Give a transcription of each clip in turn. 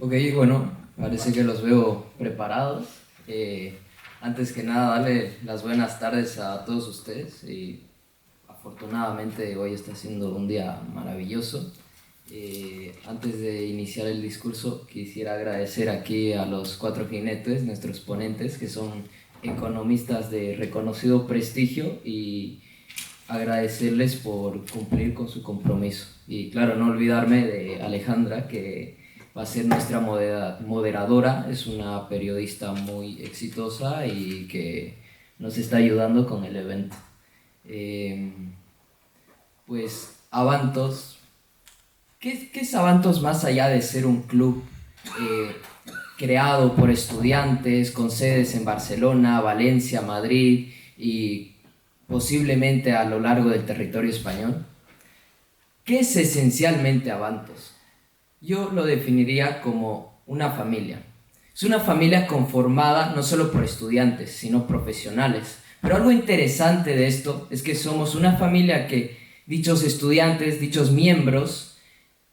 Ok, bueno, parece que los veo preparados. Antes que nada, darle las buenas tardes a todos ustedes. Y afortunadamente hoy está siendo un día maravilloso. Antes de iniciar el discurso, quisiera agradecer aquí a los cuatro jinetes, nuestros ponentes, que son economistas de reconocido prestigio, y agradecerles por cumplir con su compromiso. Y claro, no olvidarme de Alejandra, que va a ser nuestra moderadora. Es una periodista muy exitosa y que nos está ayudando con el evento. Eh, pues Avantos, ¿qué es Avantos más allá de ser un club eh, creado por estudiantes con sedes en Barcelona, Valencia, Madrid y posiblemente a lo largo del territorio español? ¿Qué es esencialmente Avantos? Yo lo definiría como una familia. Es una familia conformada no solo por estudiantes, sino profesionales. Pero algo interesante de esto es que somos una familia que dichos estudiantes, dichos miembros,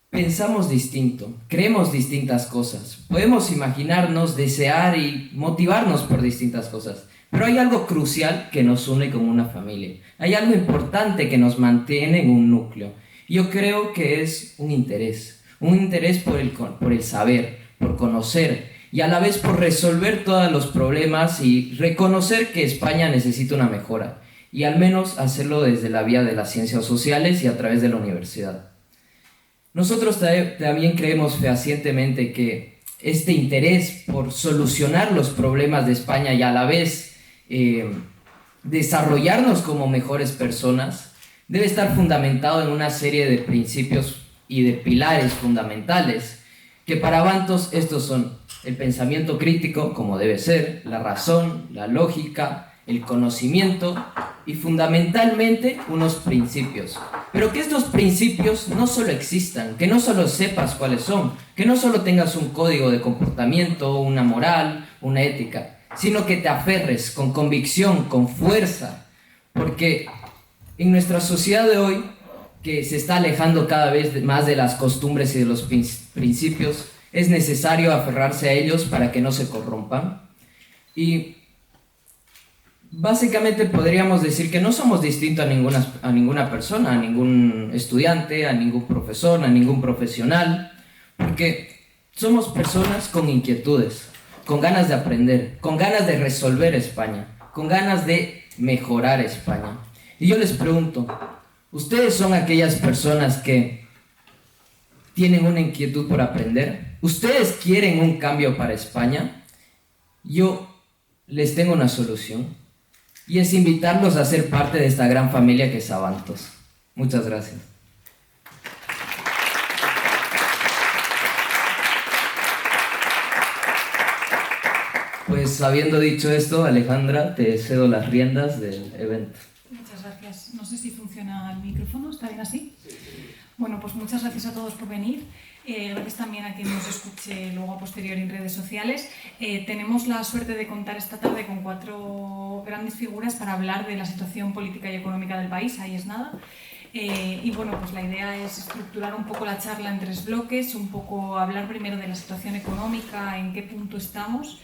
pensamos distinto, creemos distintas cosas, podemos imaginarnos, desear y motivarnos por distintas cosas. Pero hay algo crucial que nos une como una familia. Hay algo importante que nos mantiene en un núcleo. Yo creo que es un interés por el saber, por conocer y a la vez por resolver todos los problemas y reconocer que España necesita una mejora y al menos hacerlo desde la vía de las ciencias sociales y a través de la universidad. Nosotros también creemos fehacientemente que este interés por solucionar los problemas de España y a la vez desarrollarnos como mejores personas debe estar fundamentado en una serie de principios y de pilares fundamentales, que para Avantos estos son el pensamiento crítico, como debe ser, la razón, la lógica, el conocimiento y fundamentalmente unos principios. Pero que estos principios no solo existan, que no solo sepas cuáles son, que no solo tengas un código de comportamiento, una moral, una ética, sino que te aferres con convicción, con fuerza, porque en nuestra sociedad de hoy, que se está alejando cada vez más de las costumbres y de los principios, es necesario aferrarse a ellos para que no se corrompan. Y básicamente podríamos decir que no somos distintos a ninguna persona, a ningún estudiante, a ningún profesor, a ningún profesional, porque somos personas con inquietudes, con ganas de aprender, con ganas de resolver España, con ganas de mejorar España. Y yo les pregunto, ¿ustedes son aquellas personas que tienen una inquietud por aprender? ¿Ustedes quieren un cambio para España? Yo les tengo una solución, y es invitarlos a ser parte de esta gran familia que es Avantos. Muchas gracias. Pues habiendo dicho esto, Alejandra, te cedo las riendas del evento. Muchas gracias. No sé si funciona el micrófono, ¿está bien así? Bueno, pues muchas gracias a todos por venir. Gracias también a quien nos escuche luego a posteriori en redes sociales. Tenemos la suerte de contar esta tarde con 4 grandes figuras para hablar de la situación política y económica del país, ahí es nada. Y bueno, pues la idea es estructurar un poco la charla en 3 bloques, un poco hablar primero de la situación económica, en qué punto estamos.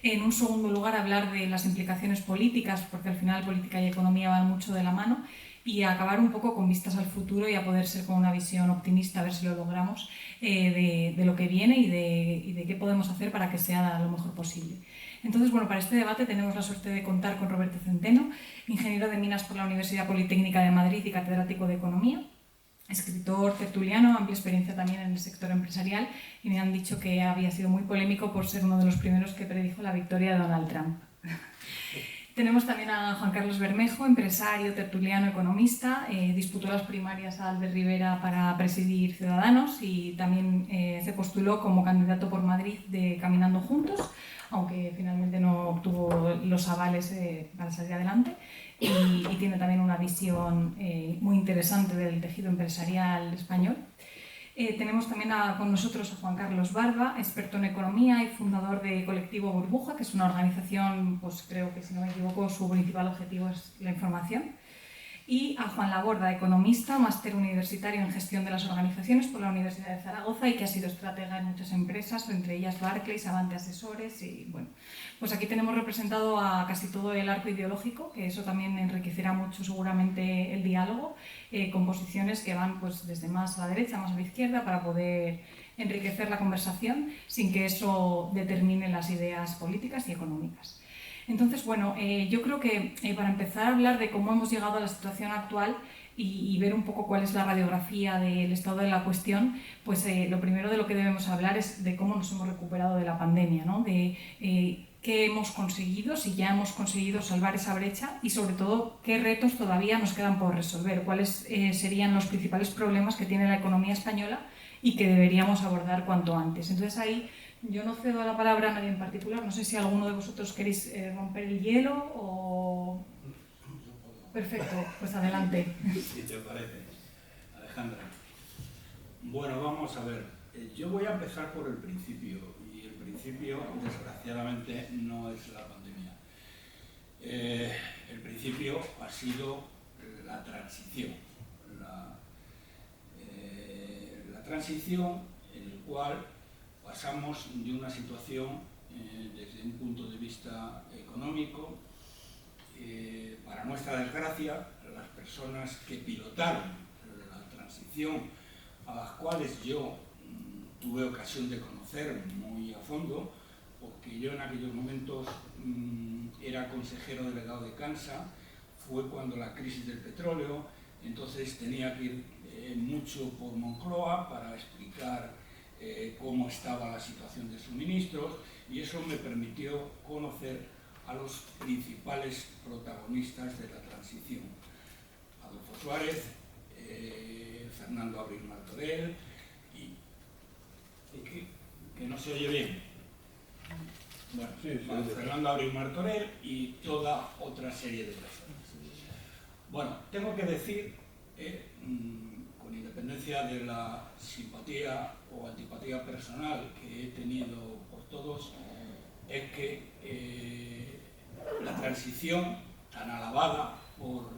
En un segundo lugar, hablar de las implicaciones políticas, porque al final política y economía van mucho de la mano, y acabar un poco con vistas al futuro y a poder ser con una visión optimista, a ver si lo logramos, de lo que viene y de qué podemos hacer para que sea lo mejor posible. Entonces, bueno, para este debate tenemos la suerte de contar con Roberto Centeno, ingeniero de minas por la Universidad Politécnica de Madrid y catedrático de Economía, escritor, tertuliano, amplia experiencia también en el sector empresarial, y me han dicho que había sido muy polémico por ser uno de los primeros que predijo la victoria de Donald Trump. Tenemos también a Juan Carlos Bermejo, empresario, tertuliano, economista. Disputó las primarias a Albert Rivera para presidir Ciudadanos y también se postuló como candidato por Madrid de Caminando Juntos, aunque finalmente no obtuvo los avales para salir adelante. Y tiene también una visión muy interesante del tejido empresarial español. Tenemos también con nosotros a Juan Carlos Barba, experto en economía y fundador de Colectivo Burbuja, que es una organización, pues creo que si no me equivoco, su principal objetivo es la información. y a Juan Laborda, economista, máster universitario en gestión de las organizaciones por la Universidad de Zaragoza y que ha sido estratega en muchas empresas, entre ellas Barclays, Avante Asesores y bueno, pues aquí tenemos representado a casi todo el arco ideológico, que eso también enriquecerá mucho seguramente el diálogo, con posiciones que van pues desde más a la derecha, más a la izquierda, para poder enriquecer la conversación sin que eso determine las ideas políticas y económicas. Entonces, bueno, yo creo que para empezar a hablar de cómo hemos llegado a la situación actual y ver un poco cuál es la radiografía del estado de la cuestión, pues lo primero de lo que debemos hablar es de cómo nos hemos recuperado de la pandemia, ¿no? De qué hemos conseguido, si ya hemos conseguido salvar esa brecha y sobre todo qué retos todavía nos quedan por resolver, cuáles serían los principales problemas que tiene la economía española y que deberíamos abordar cuanto antes. Entonces ahí yo no cedo la palabra a nadie en particular, no sé si alguno de vosotros queréis romper el hielo o... Perfecto, pues adelante. Si te parece, Alejandra. Bueno, vamos a ver. Yo voy a empezar por el principio, y el principio, desgraciadamente, no es la pandemia. El principio ha sido la transición. La transición en la cual pasamos de una situación, desde un punto de vista económico, para nuestra desgracia, las personas que pilotaron la transición, a las cuales yo tuve ocasión de conocer muy a fondo, porque yo en aquellos momentos era consejero delegado de CANSA, fue cuando la crisis del petróleo, entonces tenía que ir mucho por Moncloa para explicar cómo estaba la situación de suministros, y eso me permitió conocer a los principales protagonistas de la transición. Adolfo Suárez, Fernando Abril Martorell, y que no se oye bien. Bueno, Fernando Abril Martorell y toda otra serie de personas. Bueno, tengo que decir, con independencia de la simpatía o antipatía personal que he tenido por todos, es que la transición, tan alabada por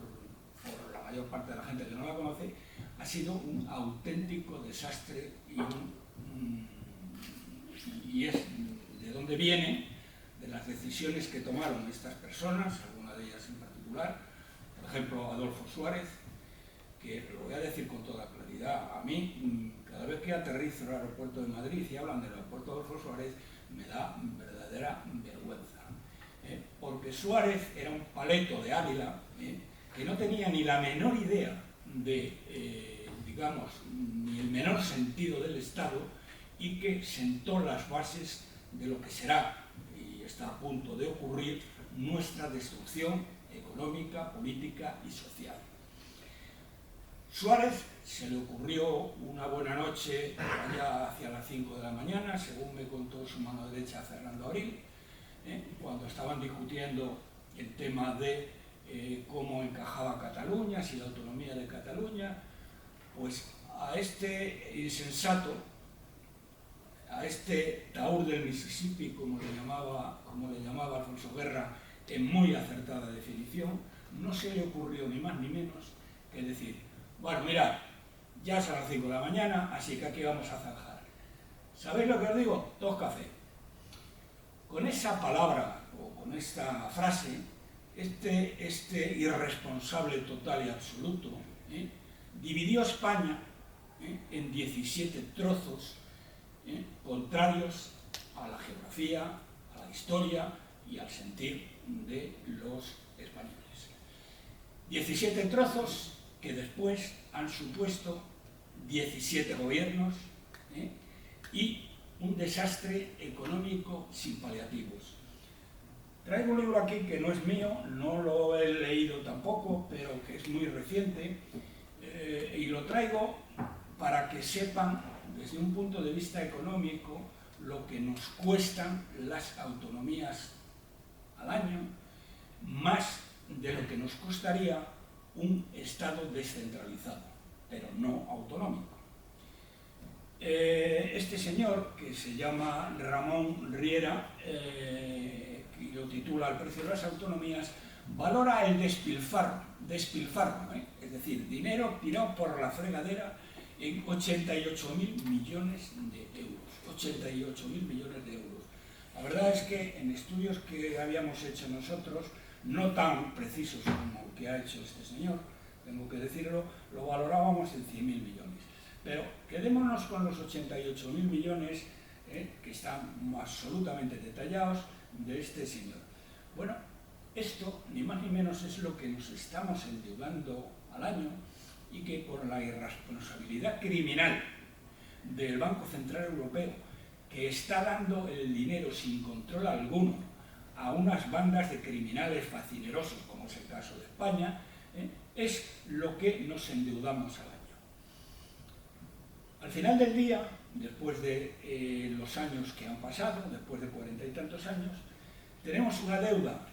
la mayor parte de la gente que no la conoce, ha sido un auténtico desastre y es de dónde viene, de las decisiones que tomaron estas personas, algunas de ellas en particular, por ejemplo Adolfo Suárez, que lo voy a decir con toda claridad, a mí cada vez que aterrizo en el aeropuerto de Madrid y hablan del aeropuerto Adolfo Suárez, me da verdadera vergüenza, porque Suárez era un paleto de Ávila, que no tenía ni la menor idea de, digamos, ni el menor sentido del Estado, y que sentó las bases de lo que será, y está a punto de ocurrir, nuestra destrucción económica, política y social. Suárez se le ocurrió una buena noche, allá hacia las 5 de la mañana, según me contó su mano derecha Fernando Abril, cuando estaban discutiendo el tema de cómo encajaba Cataluña, si la autonomía de Cataluña, pues a este insensato, a este Taur del Mississippi, como le llamaba Alfonso Guerra, en muy acertada definición, no se le ocurrió ni más ni menos que decir: bueno, mirad, ya son las 5 de la mañana, así que aquí vamos a zanjar. ¿Sabéis lo que os digo? 2 cafés. Con esa palabra, o con esta frase, este irresponsable total y absoluto, dividió España en 17 trozos, contrarios a la geografía, a la historia y al sentir de los españoles. 17 trozos que después han supuesto 17 gobiernos y un desastre económico sin paliativos. Traigo un libro aquí que no es mío, no lo he leído tampoco, pero que es muy reciente, y lo traigo para que sepan, desde un punto de vista económico, lo que nos cuestan las autonomías al año, más de lo que nos costaría un Estado descentralizado, pero no autonómico. Este señor, que se llama Ramón Riera, y lo titula El precio de las autonomías, valora el despilfarro, es decir, dinero tirado por la fregadera en 88.000 millones de euros. 88.000 millones de euros. La verdad es que en estudios que habíamos hecho nosotros, no tan precisos como el que ha hecho este señor, tengo que decirlo, lo valorábamos en 100.000 millones. Pero quedémonos con los 88.000 millones que están absolutamente detallados de este señor. Bueno, esto ni más ni menos es lo que nos estamos endeudando al año y que con la irresponsabilidad criminal del Banco Central Europeo, que está dando el dinero sin control alguno a unas bandas de criminales facinerosos, como es el caso de España, es lo que nos endeudamos al año. Al final del día, después de los años que han pasado, después de 40 y tantos años, tenemos una deuda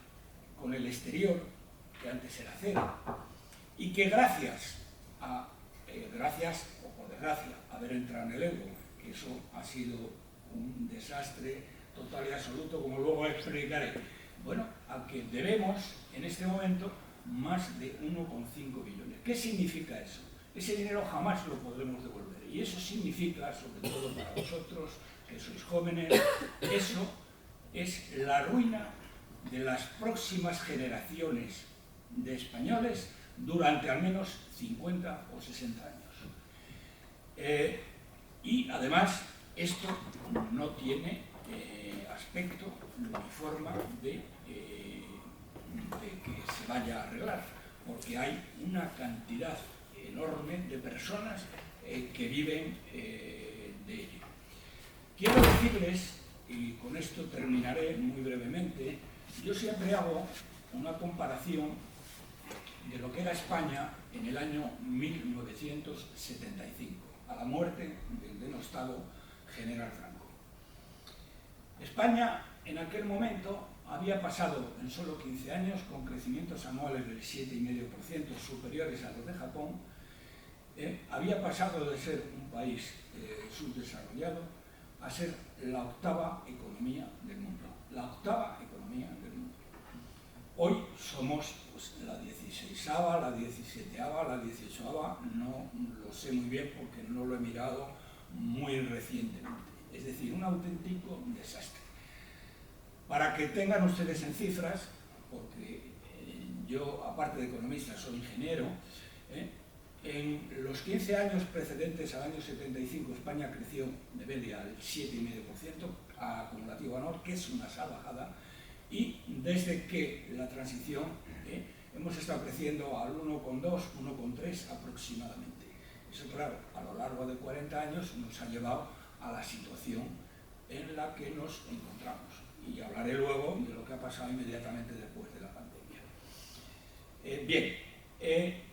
con el exterior, que antes era cero, y que gracias o por desgracia, haber entrado en el euro, que eso ha sido un desastre total y absoluto, como luego explicaré, bueno, al que debemos en este momento más de 1,5 billones. ¿Qué significa eso? Ese dinero jamás lo podremos devolver, y eso significa, sobre todo para vosotros, que sois jóvenes, eso es la ruina de las próximas generaciones de españoles durante al menos 50 o 60 años. Y además, esto no tiene aspecto ni forma de que se vaya a arreglar, porque hay una cantidad enorme de personas que viven de ello. Quiero decirles, y con esto terminaré muy brevemente, yo siempre hago una comparación de lo que era España en el año 1975, a la muerte del denostado general Franco. España en aquel momento había pasado en solo 15 años, con crecimientos anuales del 7,5% superiores a los de Japón, había pasado de ser un país subdesarrollado a ser la octava economía del mundo. La octava economía del mundo. Hoy somos pues, la 16ª, la 17ª, la 18ª, no lo sé muy bien porque no lo he mirado muy recientemente. Es decir, un auténtico desastre. Para que tengan ustedes en cifras, porque yo, aparte de economista, soy ingeniero, en los 15 años precedentes al año 75, España creció de media al 7,5% acumulativo anual, que es una salvajada, y desde que la transición hemos estado creciendo al 1,2, 1,3 aproximadamente. Eso, claro, a lo largo de 40 años nos ha llevado a la situación en la que nos encontramos. Y hablaré luego de lo que ha pasado inmediatamente después de la pandemia.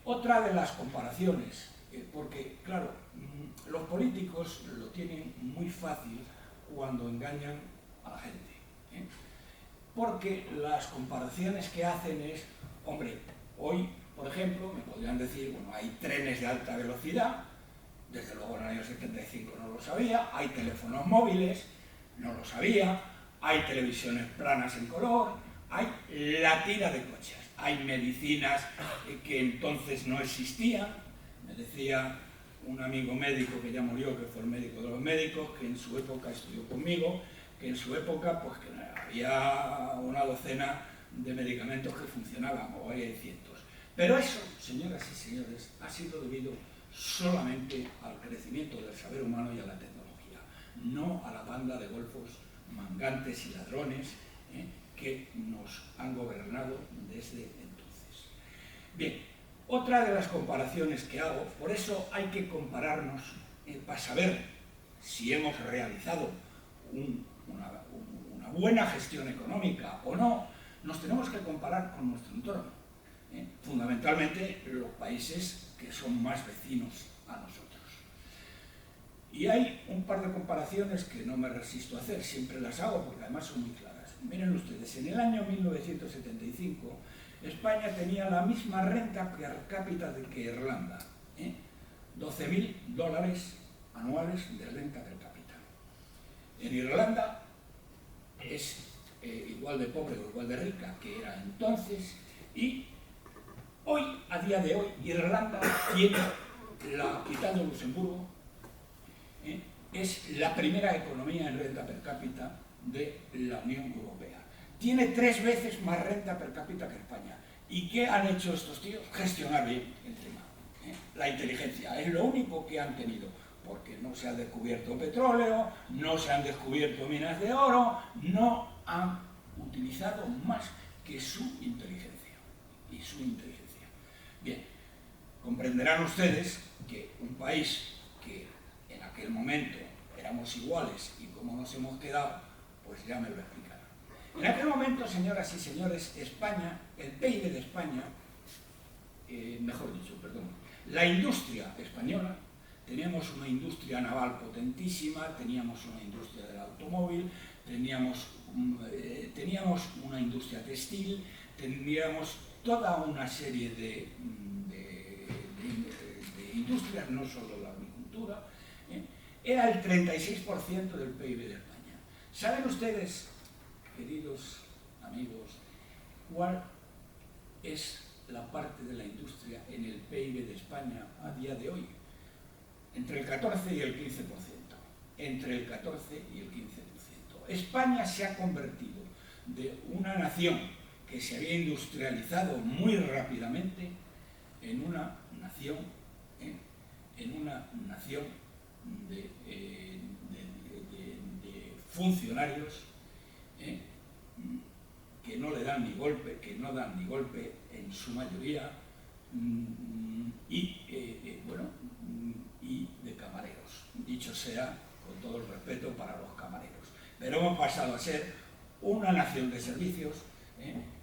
Otra de las comparaciones, porque, claro, los políticos lo tienen muy fácil cuando engañan a la gente. Porque las comparaciones que hacen es, hombre, hoy, por ejemplo, me podrían decir, bueno, hay trenes de alta velocidad, desde luego en el año 75 no lo sabía, hay teléfonos móviles, no lo sabía, hay televisiones planas en color, hay la tira de coches, hay medicinas que entonces no existían. Me decía un amigo médico que ya murió, que fue el médico de los médicos, que en su época estudió conmigo, que en su época pues, que había una docena de medicamentos que funcionaban, o hay cientos. Pero eso, señoras y señores, ha sido debido solamente al crecimiento del saber humano y a la tecnología, no a la banda de golfos, mangantes y ladrones que nos han gobernado desde entonces. Bien, otra de las comparaciones que hago, por eso hay que compararnos para saber si hemos realizado una buena gestión económica o no, nos tenemos que comparar con nuestro entorno, fundamentalmente los países que son más vecinos a nosotros. Y hay un par de comparaciones que no me resisto a hacer, siempre las hago porque además son muy claras. Miren ustedes, en el año 1975 España tenía la misma renta per cápita que Irlanda, $12.000 anuales de renta per cápita. En Irlanda es igual de pobre o igual de rica que era entonces, Y hoy, a día de hoy, Irlanda tiene, quitando Luxemburgo, es la primera economía en renta per cápita de la Unión Europea. Tiene 3 veces más renta per cápita que España. ¿Y qué han hecho estos tíos? Gestionar bien el tema. La inteligencia es lo único que han tenido, porque no se ha descubierto petróleo, no se han descubierto minas de oro, no han utilizado más que su inteligencia. Y su inteligencia. Bien, comprenderán ustedes que un país que en aquel momento éramos iguales y como nos hemos quedado, pues ya me lo explicarán. En aquel momento, señoras y señores, España, el PIB de España, mejor dicho, perdón, la industria española, teníamos una industria naval potentísima, teníamos una industria del automóvil, teníamos una industria textil, teníamos toda una serie de industrias, no solo la agricultura, era el 36% del PIB de España. ¿Saben ustedes, queridos amigos, cuál es la parte de la industria en el PIB de España a día de hoy? Entre el 14 y el 15%. Entre el 14 y el 15%. España se ha convertido de una nación que se había industrializado muy rápidamente en una nación de funcionarios que no le dan ni golpe, que no dan ni golpe en su mayoría, y de camareros, dicho sea con todo el respeto para los camareros. Pero hemos pasado a ser una nación de servicios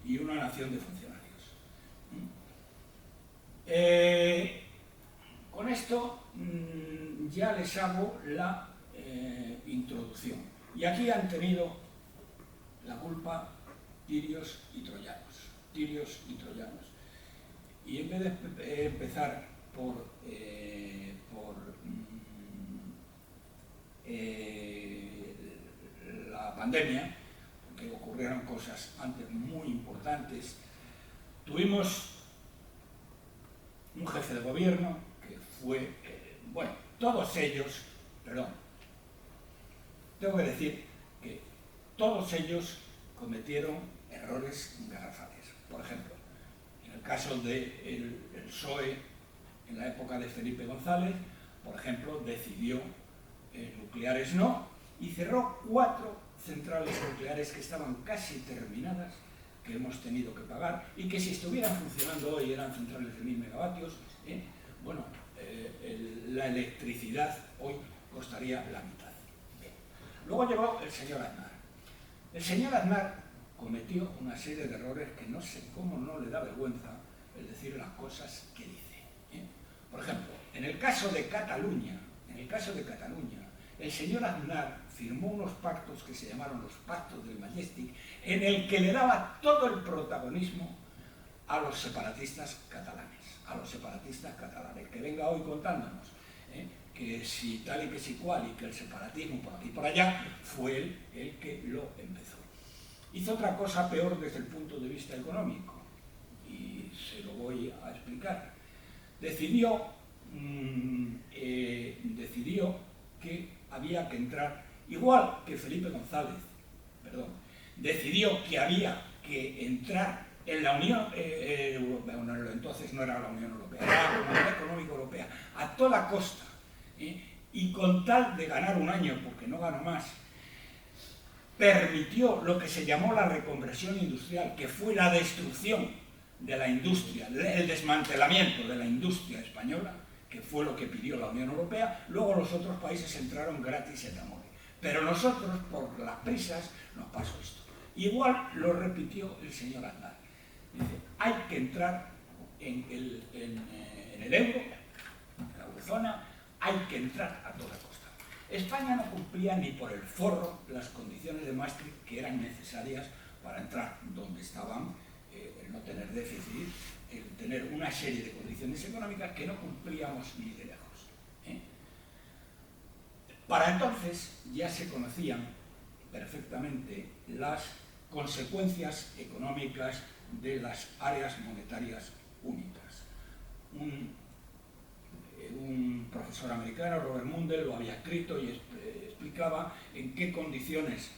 y una nación de funcionarios. Con esto ya les hago la introducción. Y aquí han tenido la culpa tirios y troyanos. Tirios y troyanos. Y en vez de empezar por la pandemia, porque ocurrieron cosas antes muy importantes, tuvimos un jefe de gobierno que fue, todos ellos, tengo que decir que todos ellos cometieron errores garrafales. Por ejemplo, en el caso del PSOE, en la época de Felipe González, por ejemplo, decidió nucleares no, y cerró 4 centrales nucleares que estaban casi terminadas, que hemos tenido que pagar, y que si estuvieran funcionando hoy eran centrales de 1000 megavatios, la electricidad hoy costaría la mitad. Bien. Luego llegó el señor Aznar. El señor Aznar cometió una serie de errores que no sé cómo no le da vergüenza el decir las cosas que dice. Por ejemplo, en el caso de Cataluña, el señor Aznar firmó unos pactos que se llamaron los pactos del Majestic, en el que le daba todo el protagonismo a los separatistas catalanes, que venga hoy contándonos que si tal y que si cual, y que el separatismo por aquí y por allá, fue él el que lo empezó. Hizo otra cosa peor desde el punto de vista económico, y se lo voy a explicar. Decidió que había que entrar, igual que Felipe González, decidió que había que entrar en la Unión Europea, entonces no era la Unión Europea, era la Comunidad Económica Europea, a toda costa, y con tal de ganar un año, porque no ganó más, permitió lo que se llamó la reconversión industrial, que fue la destrucción de la industria, el desmantelamiento de la industria española, que fue lo que pidió la Unión Europea. Luego los otros países entraron gratis en amor. Pero nosotros, por las prisas, nos pasó esto. Igual lo repitió el señor Aznar. Dice, hay que entrar en el euro, en la eurozona, hay que entrar a toda costa. España no cumplía ni por el forro las condiciones de Maastricht que eran necesarias para entrar donde estaban, el no tener déficit, el tener una serie de condiciones económicas que no cumplíamos ni de lejos. Para entonces ya se conocían perfectamente las consecuencias económicas de las áreas monetarias únicas. Un profesor americano, Robert Mundell, lo había escrito y explicaba en qué condiciones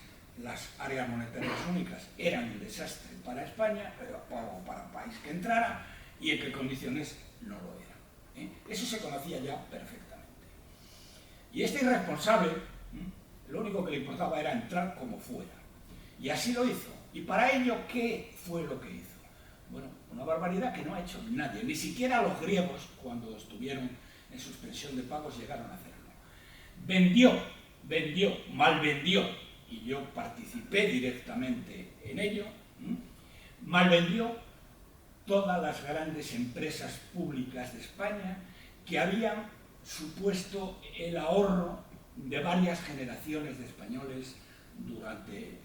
las áreas monetarias únicas eran un desastre para España, o para el país que entrara, y en qué condiciones no lo eran. Eso se conocía ya perfectamente. Y este irresponsable, lo único que le importaba era entrar como fuera. Y así lo hizo. Y para ello, ¿qué fue lo que hizo? Bueno, una barbaridad que no ha hecho nadie, ni siquiera los griegos, cuando estuvieron en suspensión de pagos, llegaron a hacerlo. Mal vendió, y yo participé directamente en ello, mal vendió todas las grandes empresas públicas de España que habían supuesto el ahorro de varias generaciones de españoles durante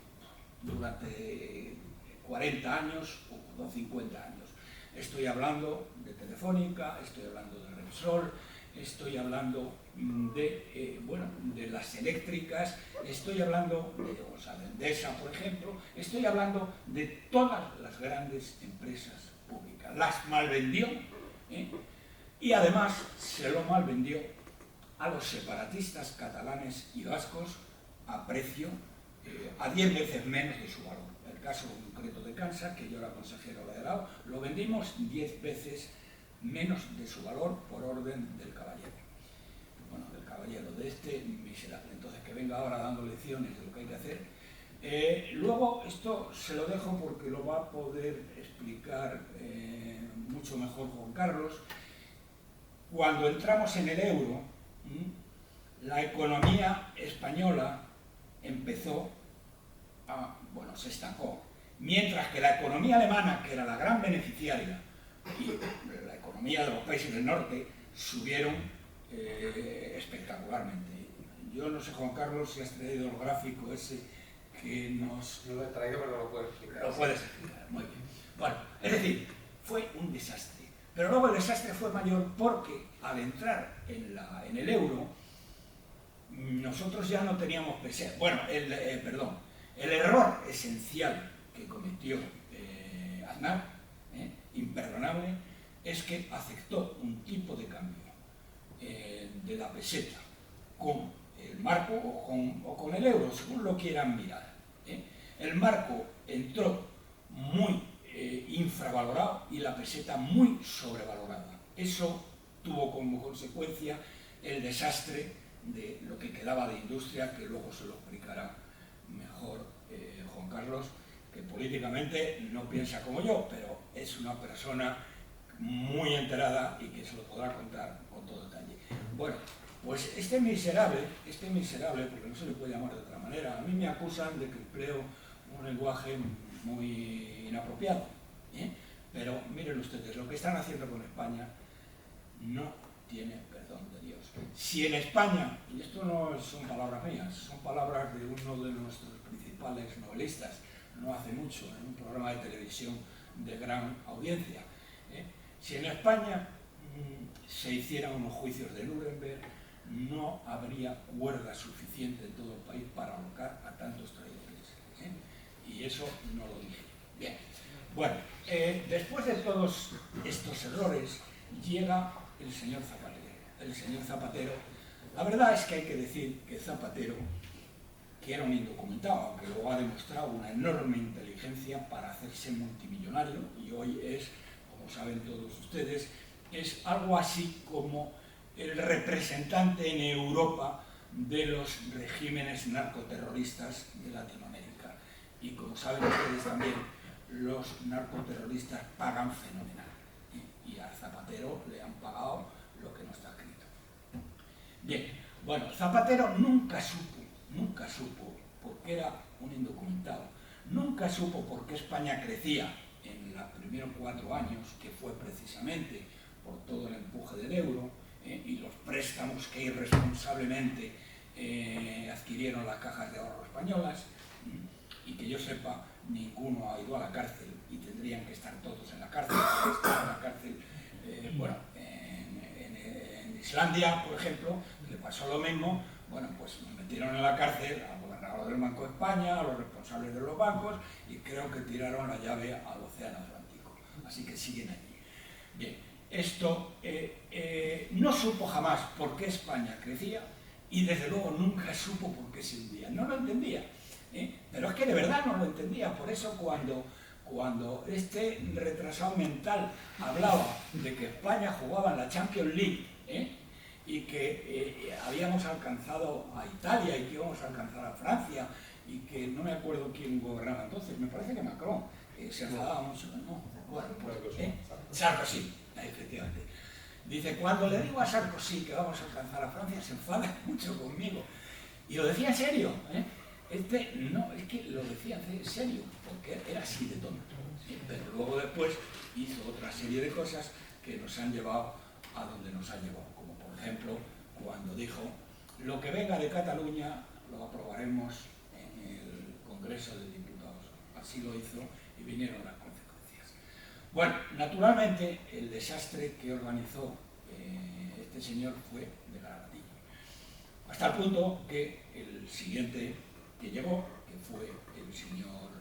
40 años o 50 años. Estoy hablando de Telefónica, estoy hablando de Repsol, estoy hablando de las eléctricas, estoy hablando de Endesa, por ejemplo, estoy hablando de todas las grandes empresas públicas. Las malvendió, y además se lo malvendió a los separatistas catalanes y vascos a precio, a 10 veces menos de su valor. El caso concreto de Cansa, que yo era consejero de lado, lo vendimos 10 veces menos de su valor por orden del caballero. Bueno, del caballero, de este miserable. Entonces, que venga ahora dando lecciones de lo que hay que hacer. Luego, esto se lo dejo porque lo va a poder explicar mucho mejor Juan Carlos. Cuando entramos en el euro, la economía española empezó se estancó. Mientras que la economía alemana, que era la gran beneficiaria, y la economía de los países del norte, subieron espectacularmente. Yo no sé, Juan Carlos, si has traído el gráfico ese que nos... No lo he traído, pero lo puedo explicar. Lo puedes explicar, muy bien. Bueno, es decir, fue un desastre. Pero luego el desastre fue mayor porque al entrar en el euro, nosotros ya no teníamos peseta. Bueno, el error esencial que cometió Aznar, imperdonable, es que aceptó un tipo de cambio de la peseta con el marco o con el euro, según lo quieran mirar. El marco entró muy infravalorado y la peseta muy sobrevalorada. Eso tuvo como consecuencia el desastre de lo que quedaba de industria, que luego se lo explicará mejor Juan Carlos, que políticamente no piensa como yo, pero es una persona muy enterada y que se lo podrá contar con todo detalle. Bueno, pues este miserable, porque no se le puede llamar de otra manera, a mí me acusan de que empleo un lenguaje muy inapropiado, pero miren ustedes, lo que están haciendo con España no tiene perdón de Dios. Si en España, y esto no son palabras mías, son palabras de uno de nuestros principales novelistas, no hace mucho, en un programa de televisión de gran audiencia, si en España se hicieran unos juicios de Nuremberg, no habría cuerda suficiente en todo el país para ahorcar a tantos traidores. Y eso no lo dije. Bien. Bueno, después de todos estos errores, llega el señor Zapatero. La verdad es que hay que decir que Zapatero, que era un indocumentado, aunque luego ha demostrado una enorme inteligencia para hacerse multimillonario, y hoy es, como saben todos ustedes, es algo así como el representante en Europa de los regímenes narcoterroristas de Latinoamérica. Y como saben ustedes también, los narcoterroristas pagan fenomenal. Y a Zapatero le han pagado lo que no está escrito. Bien, bueno, Zapatero nunca supo por qué era un indocumentado, nunca supo por qué España crecía en los primeros 4 años, que fue precisamente por todo el empuje del euro y los préstamos que irresponsablemente adquirieron las cajas de ahorro españolas, y que yo sepa, ninguno ha ido a la cárcel y tendrían que estar todos en la cárcel. Estar en la cárcel, en Islandia, por ejemplo, le pasó lo mismo. Bueno, pues nos metieron en la cárcel al a los del Banco de España, a los responsables de los bancos, y creo que tiraron la llave al Océano Atlántico. Así que siguen allí. Bien, esto no supo jamás por qué España crecía, y desde luego nunca supo por qué se hundía. No lo entendía, pero es que de verdad no lo entendía. Por eso cuando este retrasado mental hablaba de que España jugaba en la Champions League, y que habíamos alcanzado a Italia y que íbamos a alcanzar a Francia, y que no me acuerdo quién gobernaba entonces, me parece que Macron, se enfadaba mucho, ¿no? Bueno, pues, Sarkozy, efectivamente. Dice, cuando le digo a Sarkozy que vamos a alcanzar a Francia, se enfada mucho conmigo. Y lo decía en serio, no, es que lo decía en serio, porque era así de tonto. Pero luego después hizo otra serie de cosas que nos han llevado a donde nos han llevado. Como por ejemplo, cuando dijo, lo que venga de Cataluña lo aprobaremos en el Congreso de Diputados. Así lo hizo y vinieron las consecuencias. Bueno, naturalmente el desastre que organizó este señor fue de la latina. Hasta el punto que el siguiente que llegó, que fue el señor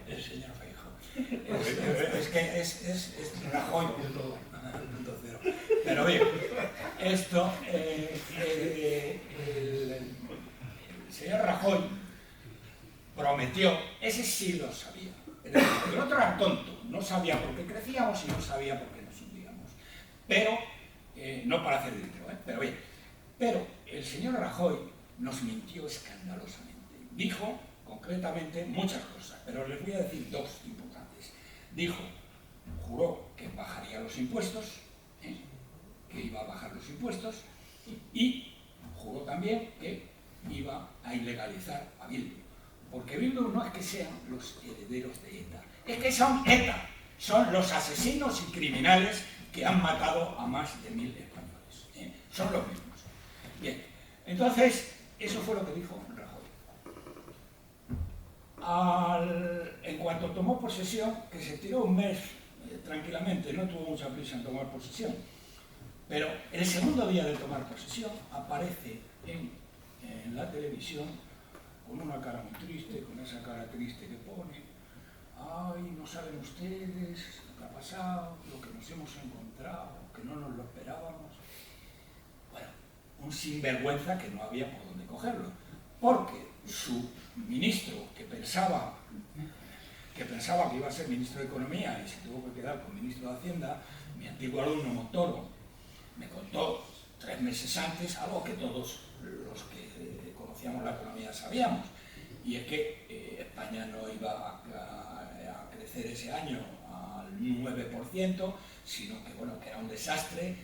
el señor Feijóo. Es que es Rajoy punto cero. Pero bien, esto, el señor Rajoy prometió, ese sí lo sabía. El otro era tonto, no sabía por qué crecíamos y no sabía por qué nos hundíamos. Pero, no para hacer dinero, pero bien. Pero el señor Rajoy nos mintió escandalosamente. Dijo, concretamente, muchas cosas, pero les voy a decir dos importantes. Juró que bajaría los impuestos, que iba a bajar los impuestos, y juró también que iba a ilegalizar a Bildu. Porque Bildu no es que sean los herederos de ETA, es que son ETA, son los asesinos y criminales que han matado a más de 1000 españoles. Son los mismos. Bien, entonces, eso fue lo que dijo Rajoy. En cuanto tomó posesión, que se tiró un mes tranquilamente, no tuvo mucha prisa en tomar posesión, pero el segundo día de tomar posesión aparece en la televisión con una cara muy triste, con esa cara triste que pone, ay, no saben ustedes lo que ha pasado, lo que nos hemos encontrado, que no nos lo esperábamos. Bueno, un sinvergüenza que no había por dónde cogerlo, porque su ministro, que pensaba que iba a ser ministro de Economía y se tuvo que quedar con ministro de Hacienda, mi antiguo alumno Montoro me contó 3 meses antes algo que todos los que conocíamos la economía sabíamos, y es que España no iba a crecer ese año al 9%, sino que, bueno, que era un desastre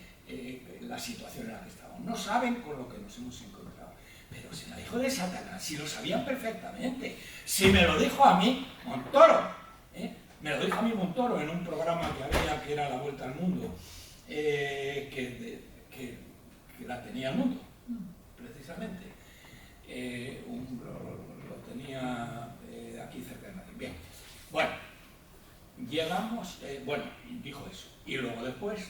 la situación en la que estábamos. No saben con lo que nos hemos encontrado. Pero se la dijo de Satanás, si lo sabían perfectamente. Si me lo dijo a mí Montoro, me lo dijo a mí Montoro en un programa que había que era La Vuelta al Mundo, que la tenía el mundo, precisamente. Lo tenía aquí cerca de Madrid. Bien, bueno, llegamos, dijo eso. Y luego después,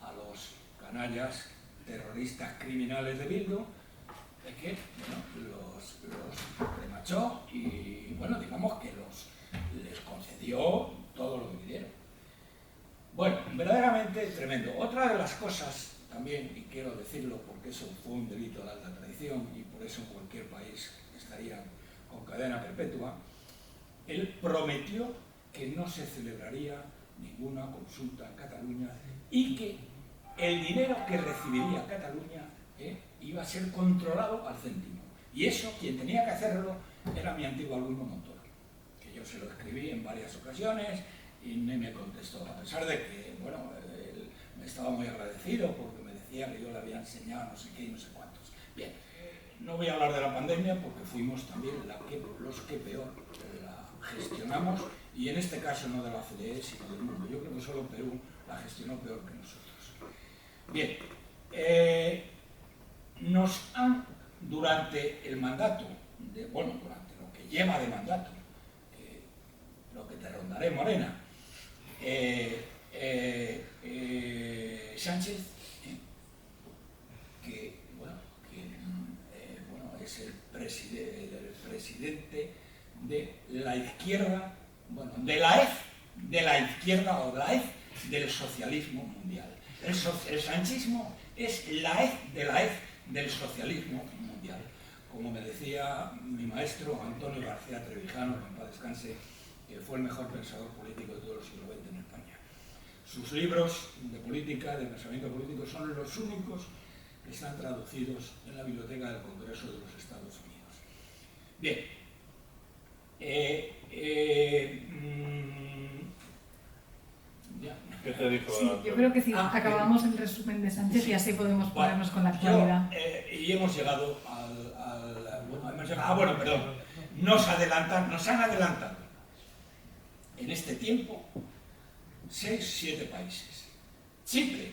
a los canallas terroristas criminales de Bildu, es que, bueno, los remachó y, bueno, digamos que les concedió todo lo que pidieron. Bueno, verdaderamente tremendo. Otra de las cosas también, y quiero decirlo porque eso fue un delito de alta traición y por eso en cualquier país estarían con cadena perpetua, él prometió que no se celebraría ninguna consulta en Cataluña y que el dinero que recibiría Cataluña iba a ser controlado al céntimo. Y eso, quien tenía que hacerlo, era mi antiguo alumno Montoro, que yo se lo escribí en varias ocasiones y ni me contestó, a pesar de que, bueno, él me estaba muy agradecido porque me decía que yo le había enseñado no sé qué y no sé cuántos. Bien, no voy a hablar de la pandemia porque fuimos también los que peor la gestionamos, y en este caso no de la OCDE, sino del mundo. Yo creo que solo Perú la gestionó peor que nosotros. Bien, nos han, durante el mandato, durante lo que lleva de mandato, lo que te rondaré, Morena, Sánchez, presidente de la izquierda, bueno, de la izquierda o de la del socialismo mundial. El sanchismo es la del socialismo mundial. Como me decía mi maestro Antonio García Trevijano, que en paz descanse, que fue el mejor pensador político de todo el siglo XX en España. Sus libros de política, de pensamiento político, son los únicos que están traducidos en la Biblioteca del Congreso de los Estados Unidos. Bien. ¿Qué te dijo? Sí, yo creo que sí, acabamos el resumen de Sánchez y así podemos ponernos con la actualidad. Y hemos llegado bueno, perdón. Nos han adelantado en este tiempo 6-7 países. Chipre,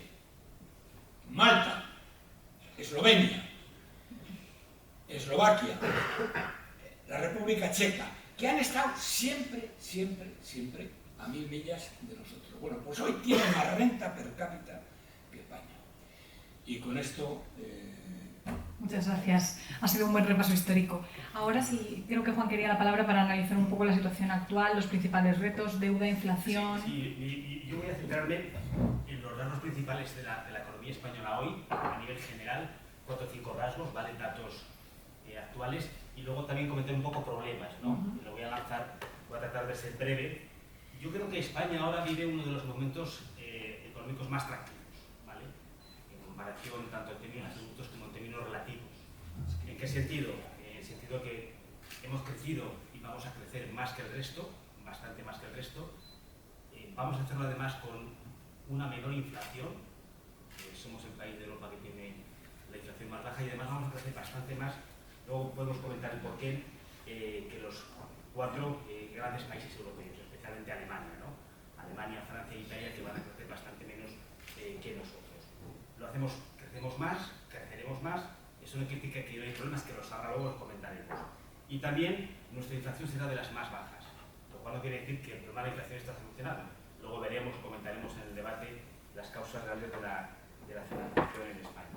Malta, Eslovenia, Eslovaquia, la República Checa, que han estado siempre a 1000 millas de nosotros. Bueno, pues hoy tienen más renta per cápita que España. Y con esto... Muchas gracias. Ha sido un buen repaso histórico. Ahora sí, creo que Juan quería la palabra para analizar un poco la situación actual, los principales retos, deuda, inflación... Sí, yo voy a centrarme en los rasgos principales de la economía española hoy, a nivel general, 4 o 5 rasgos, ¿vale? Datos actuales, y luego también comentar un poco problemas, ¿no? Lo voy a tratar de ser breve. Yo creo que España ahora vive uno de los momentos económicos más tranquilos, ¿vale? En comparación tanto en términos absolutos como en términos relativos. ¿En qué sentido? En el sentido que hemos crecido y vamos a crecer más que el resto, bastante más que el resto. Vamos a hacerlo además con una menor inflación. Somos el país de Europa que tiene la inflación más baja y además vamos a crecer bastante más. Luego podemos comentar el porqué que los 4 grandes países europeos, especialmente Alemania, ¿no? Alemania, Francia e Italia, que van a crecer bastante menos que nosotros. Crecemos más, creceremos más. Eso no significa que no hay problemas, que los habrá, luego los comentaremos. Y también nuestra inflación será de las más bajas, lo cual no quiere decir que el problema de la inflación está solucionado. Luego veremos, comentaremos en el debate las causas reales de la inflación en España.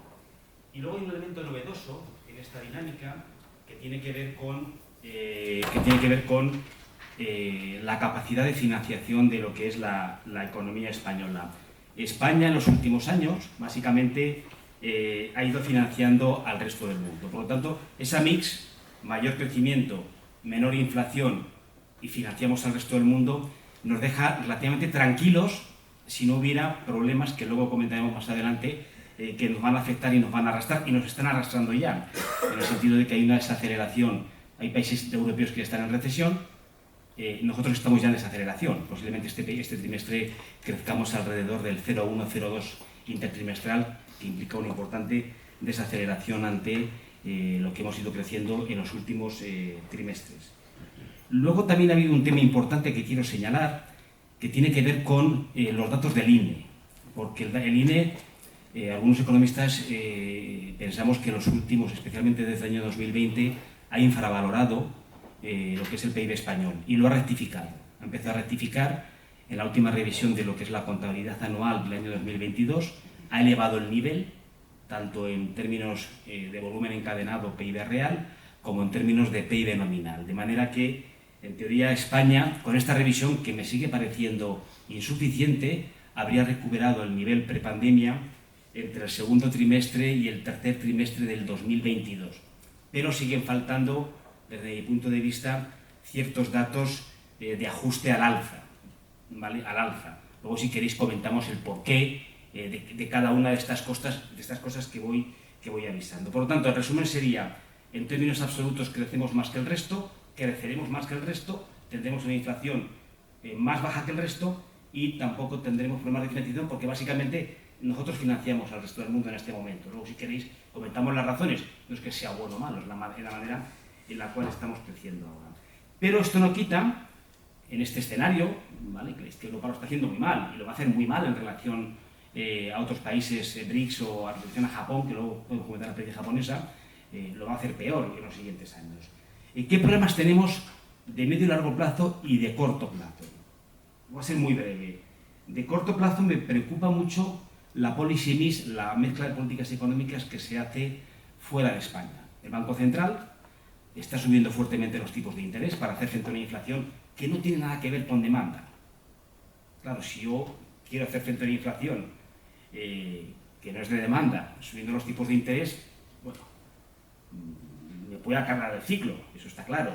Y luego hay un elemento novedoso en esta dinámica que tiene que ver con la capacidad de financiación de lo que es la economía española. España en los últimos años, básicamente, ha ido financiando al resto del mundo. Por lo tanto, esa mix, mayor crecimiento, menor inflación y financiamos al resto del mundo, nos deja relativamente tranquilos si no hubiera problemas que luego comentaremos más adelante que nos van a afectar y nos van a arrastrar y nos están arrastrando ya, en el sentido de que hay una desaceleración. Hay países europeos que están en recesión, nosotros estamos ya en desaceleración. Posiblemente este trimestre crezcamos alrededor del 0,1-0,2 intertrimestral, que implica una importante desaceleración ante lo que hemos ido creciendo en los últimos trimestres. Luego también ha habido un tema importante que quiero señalar, que tiene que ver con los datos del INE, porque el INE, algunos economistas pensamos que en los últimos, especialmente desde el año 2020, ha infravalorado lo que es el PIB español y lo ha rectificado. Ha empezado a rectificar en la última revisión de lo que es la contabilidad anual del año 2022, ha elevado el nivel, tanto en términos de volumen encadenado PIB real, como en términos de PIB nominal. De manera que, en teoría, España, con esta revisión que me sigue pareciendo insuficiente, habría recuperado el nivel prepandemia entre el segundo trimestre y el tercer trimestre del 2022. Pero siguen faltando, desde mi punto de vista, ciertos datos de ajuste al alza, ¿vale? Al alza. Luego, si queréis, comentamos el porqué de cada una de estas cosas que voy avisando. Por lo tanto, el resumen sería, en términos absolutos crecemos más que el resto, creceremos más que el resto, tendremos una inflación más baja que el resto y tampoco tendremos problemas de financiación porque básicamente nosotros financiamos al resto del mundo en este momento. Luego, si queréis, comentamos las razones. No es que sea bueno o malo, es la manera en la cual estamos creciendo ahora. Pero esto no quita, en este escenario, ¿vale?, que Europa lo está haciendo muy mal y lo va a hacer muy mal en relación a otros países BRICS o en relación a Japón, que luego podemos comentar la experiencia japonesa, lo va a hacer peor en los siguientes años. ¿Qué problemas tenemos de medio y largo plazo y de corto plazo? Voy a ser muy breve. De corto plazo me preocupa mucho la policy mix, la mezcla de políticas económicas que se hace fuera de España. El Banco Central está subiendo fuertemente los tipos de interés para hacer frente a una inflación que no tiene nada que ver con demanda. Claro, si yo quiero hacer frente a una inflación que no es de demanda, subiendo los tipos de interés, bueno, me puede cargar el ciclo, eso está claro.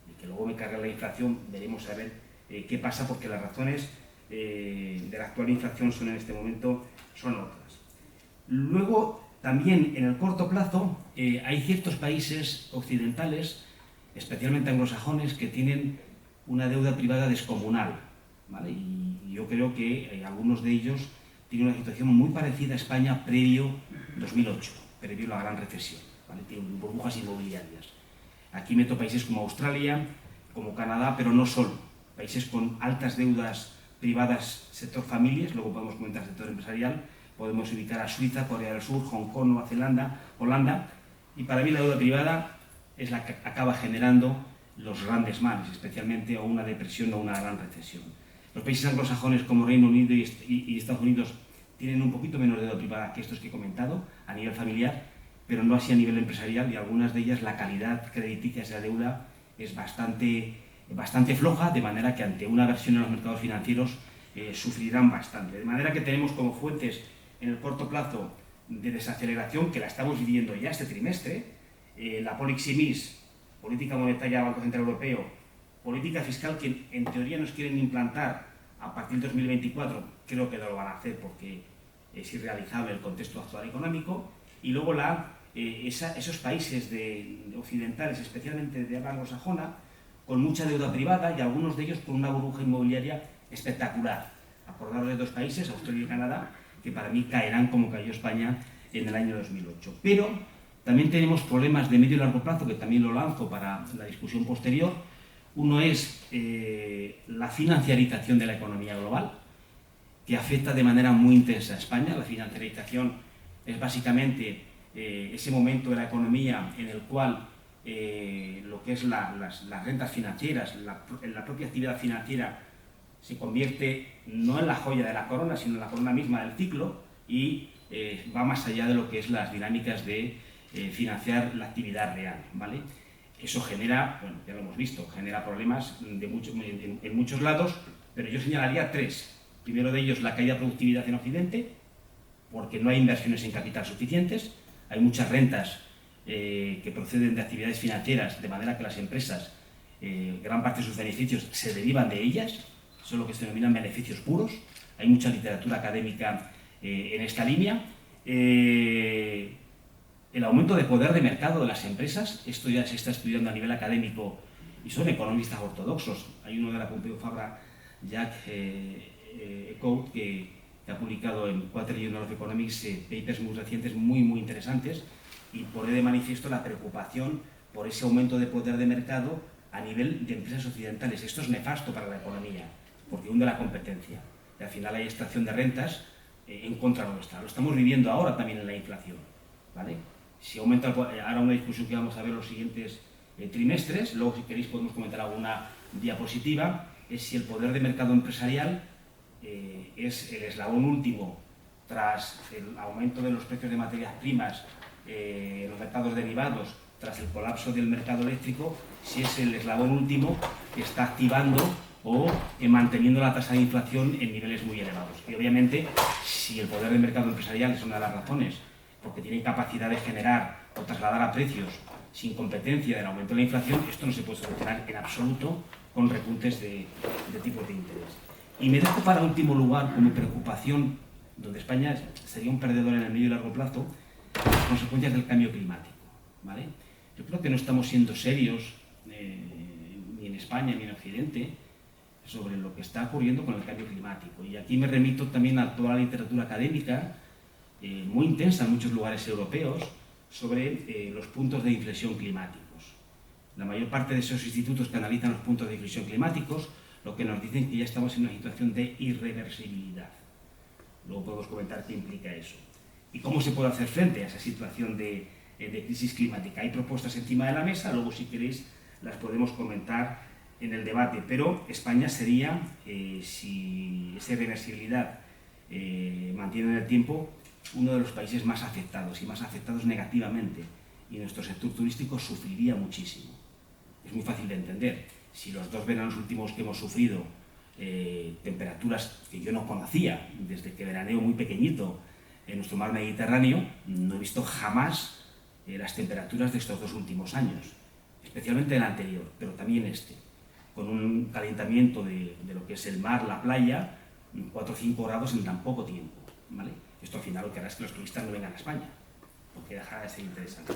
Y que luego me cargue la inflación, veremos a ver qué pasa, porque las razones de la actual inflación son en este momento son otras. Luego, también en el corto plazo, hay ciertos países occidentales, especialmente anglosajones, que tienen una deuda privada descomunal, ¿vale? Y yo creo que algunos de ellos tienen una situación muy parecida a España previo 2008, previo a la gran recesión, ¿vale? Tienen burbujas inmobiliarias. Aquí meto países como Australia, como Canadá, pero no solo. Países con altas deudas privadas, sector familias, luego podemos comentar sector empresarial. Podemos ubicar a Suiza, Corea del Sur, Hong Kong, Nueva Zelanda, Holanda, y para mí la deuda privada es la que acaba generando los grandes males, especialmente o una depresión o una gran recesión. Los países anglosajones como Reino Unido y Estados Unidos tienen un poquito menos deuda privada que estos que he comentado a nivel familiar, pero no así a nivel empresarial, y algunas de ellas la calidad crediticia de esa deuda es bastante floja, de manera que ante una versión en los mercados financieros sufrirán bastante. De manera que tenemos como fuentes en el corto plazo de desaceleración, que la estamos viviendo ya este trimestre, la Poliximis, política monetaria del Banco Central Europeo, política fiscal que en teoría nos quieren implantar a partir de 2024, creo que no lo van a hacer porque es irrealizable el contexto actual económico, y luego esos países occidentales, especialmente de habla anglosajona, con mucha deuda privada y algunos de ellos con una burbuja inmobiliaria espectacular. Acordaros de dos países, Australia y Canadá, que para mí caerán como cayó España en el año 2008. Pero también tenemos problemas de medio y largo plazo, que también lo lanzo para la discusión posterior. Uno es la financiarización de la economía global, que afecta de manera muy intensa a España. La financiarización es básicamente ese momento de la economía en el cual lo que es las rentas financieras, la propia actividad financiera, se convierte no en la joya de la corona, sino en la corona misma del ciclo, y va más allá de lo que es las dinámicas de financiar la actividad real, ¿vale? Eso genera, bueno, ya lo hemos visto, genera problemas en muchos lados, pero yo señalaría tres. Primero de ellos, la caída de productividad en Occidente, porque no hay inversiones en capital suficientes, hay muchas rentas que proceden de actividades financieras, de manera que las empresas, gran parte de sus beneficios se derivan de ellas, son lo que se denominan beneficios puros. Hay mucha literatura académica en esta línea. El aumento de poder de mercado de las empresas, esto ya se está estudiando a nivel académico y son economistas ortodoxos. Hay uno de la Pompeu Fabra, Jack Ecout, que ha publicado en Quarterly Journal of Economics papers muy recientes, muy interesantes, y pone de manifiesto la preocupación por ese aumento de poder de mercado a nivel de empresas occidentales. Esto es nefasto para la economía, porque hunde la competencia. Y al final hay extracción de rentas en contra nuestra. Lo estamos viviendo ahora también en la inflación, ¿vale? Si aumenta, ahora una discusión que vamos a ver los siguientes trimestres, luego si queréis podemos comentar alguna diapositiva, es si el poder de mercado empresarial es el eslabón último tras el aumento de los precios de materias primas, los mercados derivados, tras el colapso del mercado eléctrico, si es el eslabón último que está activando o manteniendo la tasa de inflación en niveles muy elevados. Y obviamente, si el poder de mercado empresarial es una de las razones, porque tiene capacidad de generar o trasladar a precios sin competencia del aumento de la inflación, esto no se puede solucionar en absoluto con repuntes de tipos de interés. Y me dejo para último lugar, como preocupación, donde España sería un perdedor en el medio y largo plazo, las consecuencias del cambio climático, ¿vale? Yo creo que no estamos siendo serios, ni en España ni en Occidente, sobre lo que está ocurriendo con el cambio climático. Y aquí me remito también a toda la literatura académica, muy intensa en muchos lugares europeos, sobre los puntos de inflexión climáticos. La mayor parte de esos institutos que analizan los puntos de inflexión climáticos, lo que nos dicen es que ya estamos en una situación de irreversibilidad. Luego podemos comentar qué implica eso. ¿Y cómo se puede hacer frente a esa situación de crisis climática? Hay propuestas encima de la mesa, luego si queréis las podemos comentar en el debate, pero España sería, si esa irreversibilidad mantiene en el tiempo, uno de los países más afectados y más afectados negativamente, y nuestro sector turístico sufriría muchísimo. es muy fácil de entender. Si los 2 veranos últimos que hemos sufrido, temperaturas que yo no conocía desde que veraneo muy pequeñito en nuestro mar Mediterráneo, no he visto jamás las temperaturas de estos 2 últimos años, especialmente el anterior, pero también este, con un calentamiento de lo que es el mar, la playa, 4 o 5 grados en tan poco tiempo, ¿vale? Esto al final lo que hará es que los turistas no vengan a España, porque dejará de ser interesante.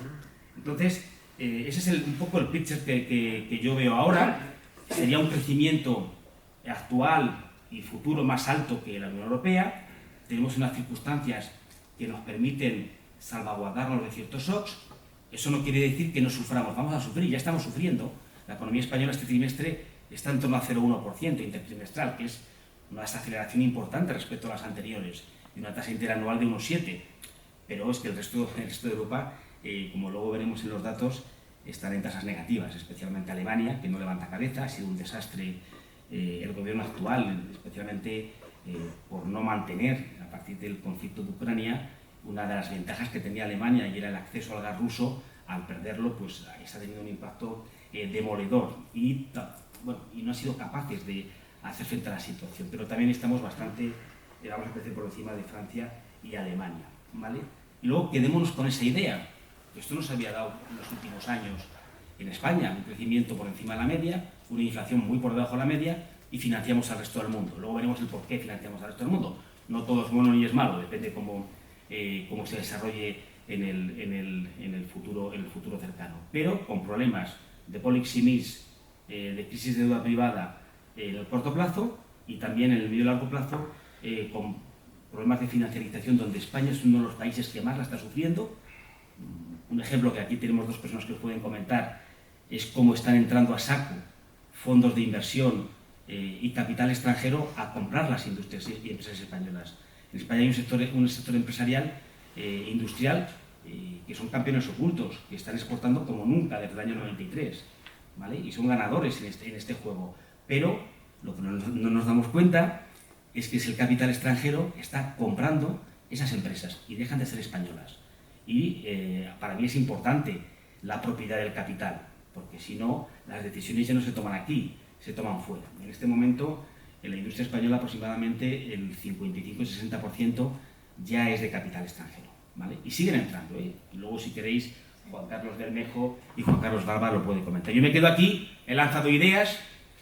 Entonces, ese es un poco el picture que yo veo ahora. Sería un crecimiento actual y futuro más alto que la Unión Europea. Tenemos unas circunstancias que nos permiten salvaguardarnos de ciertos shocks. Eso no quiere decir que no suframos, vamos a sufrir, ya estamos sufriendo. La economía española este trimestre está en torno al 0,1% intertrimestral, que es una desaceleración importante respecto a las anteriores, y una tasa interanual de 1,7%. Pero es que el resto de Europa, como luego veremos en los datos, están en tasas negativas, especialmente Alemania, que no levanta cabeza. Ha sido un desastre el gobierno actual, especialmente por no mantener, a partir del conflicto de Ucrania, una de las ventajas que tenía Alemania, y era el acceso al gas ruso. Al perderlo, pues está teniendo un impacto demoledor y no han sido capaces de hacer frente a la situación. Pero también estamos bastante, vamos a crecer por encima de Francia y Alemania, ¿vale? Y luego quedémonos con esa idea. Esto nos había dado en los últimos años en España un crecimiento por encima de la media, una inflación muy por debajo de la media, y financiamos al resto del mundo. Luego veremos el por qué financiamos al resto del mundo. No todo es bueno ni es malo, depende cómo se desarrolle en el futuro cercano. Pero con problemas de poliximis, de crisis de deuda privada en el corto plazo, y también en el medio y largo plazo, con problemas de financiarización, donde España es uno de los países que más la está sufriendo. Un ejemplo que aquí tenemos 2 personas que os pueden comentar es cómo están entrando a saco fondos de inversión y capital extranjero a comprar las industrias y empresas españolas. En España hay un sector empresarial industrial que son campeones ocultos, que están exportando como nunca desde el año 93, ¿vale? Y son ganadores en este juego. Pero lo que no nos damos cuenta es que el capital extranjero está comprando esas empresas y dejan de ser españolas. Y para mí es importante la propiedad del capital, porque si no, las decisiones ya no se toman aquí, se toman fuera. En este momento, en la industria española, aproximadamente el 55-60% ya es de capital extranjero, ¿vale? Y siguen entrando, ¿eh? Y luego, si queréis, Juan Carlos Bermejo y Juan Carlos Barba lo pueden comentar. Yo me quedo aquí, he lanzado ideas,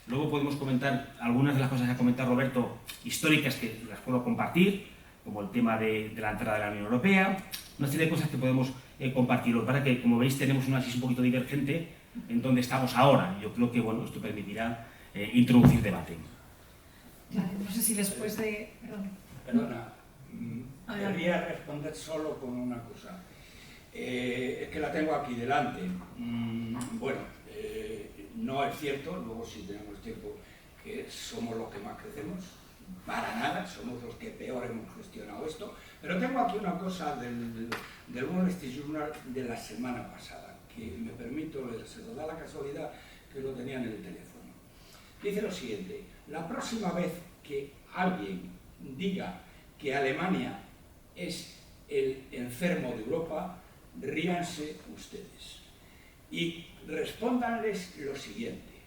luego podemos comentar algunas de las cosas que ha comentado Roberto, históricas, que las puedo compartir, como el tema de la entrada de la Unión Europea, una serie de cosas que podemos compartir. Para que, como veis, tenemos un análisis un poquito divergente en donde estamos ahora. Yo creo que esto permitirá introducir debate. Vale, no sé si después de... Perdona, querría responder solo con una cosa. Es que la tengo aquí delante. No es cierto, luego si tenemos tiempo, que somos los que más crecemos. Para nada, somos los que peor hemos gestionado esto. Pero tengo aquí una cosa del Wall Street Journal de la semana pasada, que me permito leer, se lo da la casualidad que lo tenía en el teléfono. Dice lo siguiente: la próxima vez que alguien diga que Alemania es el enfermo de Europa, ríanse ustedes y respóndanles lo siguiente.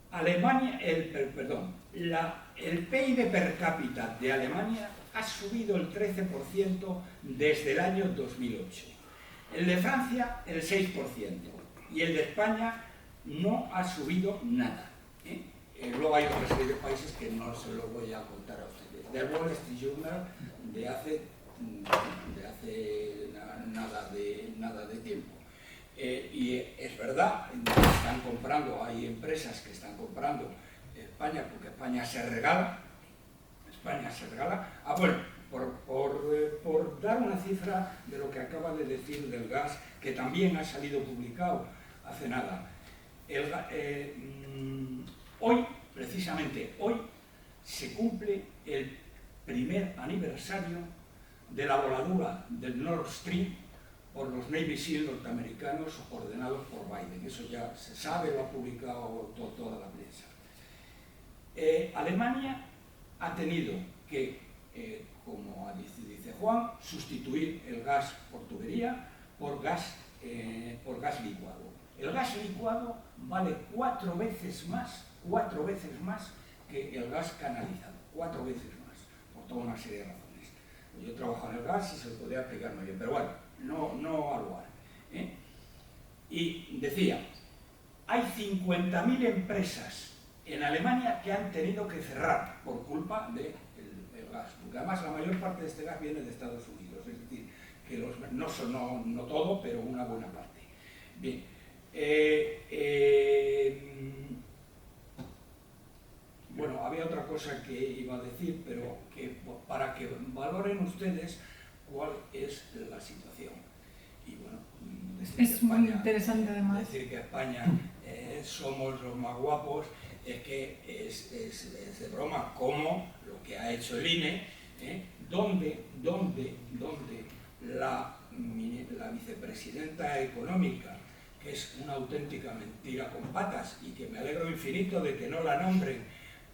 Alemania, el PIB per cápita de Alemania ha subido el 13% desde el año 2008. El de Francia, el 6%. Y el de España no ha subido nada. Luego hay otra serie de países que no se los voy a contar a ustedes. Del Wall Street Journal de hace nada de tiempo. Y es verdad, están comprando, hay empresas que están comprando España porque España se regala. Por dar una cifra de lo que acaba de decir del gas, que también ha salido publicado hace nada. Precisamente hoy, se cumple el primer aniversario de la voladura del Nord Stream por los Navy SEAL norteamericanos ordenados por Biden. Eso ya se sabe, lo ha publicado toda la prensa. Alemania ha tenido que, como dice Juan, sustituir el gas por tubería por gas licuado. El gas licuado vale 4 veces más que el gas canalizado, 4 veces más, por toda una serie de razones. Yo trabajo en el gas y se lo podría explicar muy bien, pero bueno, no al lugar. Y decía, hay 50.000 empresas en Alemania que han tenido que cerrar por culpa del gas, porque además la mayor parte de este gas viene de Estados Unidos, es decir, que no todo, pero una buena parte. Bien, bueno, había otra cosa que iba a decir, pero para que valoren ustedes cuál es la situación. Y bueno, es muy interesante además. Decir que España somos los más guapos es que es de broma, como lo que ha hecho el INE, donde la vicepresidenta económica, que es una auténtica mentira con patas y que me alegro infinito de que no la nombren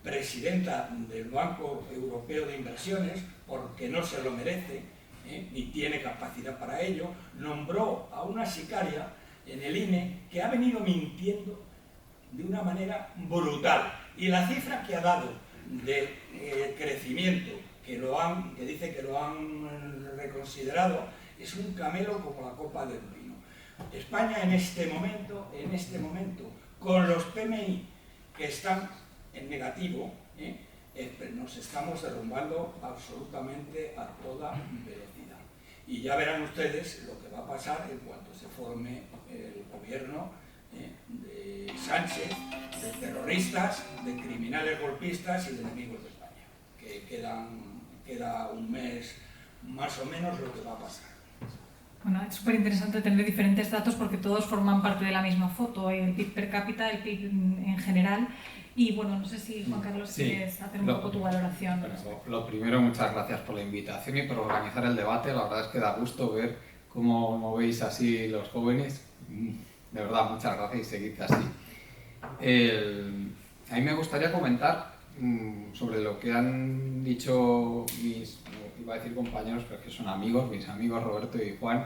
presidenta del Banco Europeo de Inversiones, porque no se lo merece, ni tiene capacidad para ello, nombró a una sicaria en el INE que ha venido mintiendo de una manera brutal. Y la cifra que ha dado de crecimiento, que dice que lo han reconsiderado, es un camelo como la copa del vino. España en este momento, con los PMI que están en negativo, nos estamos derrumbando absolutamente a toda velocidad. Y ya verán ustedes lo que va a pasar en cuanto se forme el gobierno de Sánchez, de terroristas, de criminales golpistas y de enemigos de España, que queda un mes más o menos lo que va a pasar. Bueno, es súper interesante tener diferentes datos porque todos forman parte de la misma foto, el PIB per cápita, el PIB en general. Y bueno, no sé si Juan Carlos quieres hacer un poco tu valoración. Lo primero, muchas gracias por la invitación y por organizar el debate. La verdad es que da gusto ver cómo veis así los jóvenes. De verdad, muchas gracias y seguid así. A mí me gustaría comentar sobre lo que han dicho iba a decir compañeros, pero es que son amigos, mis amigos Roberto y Juan.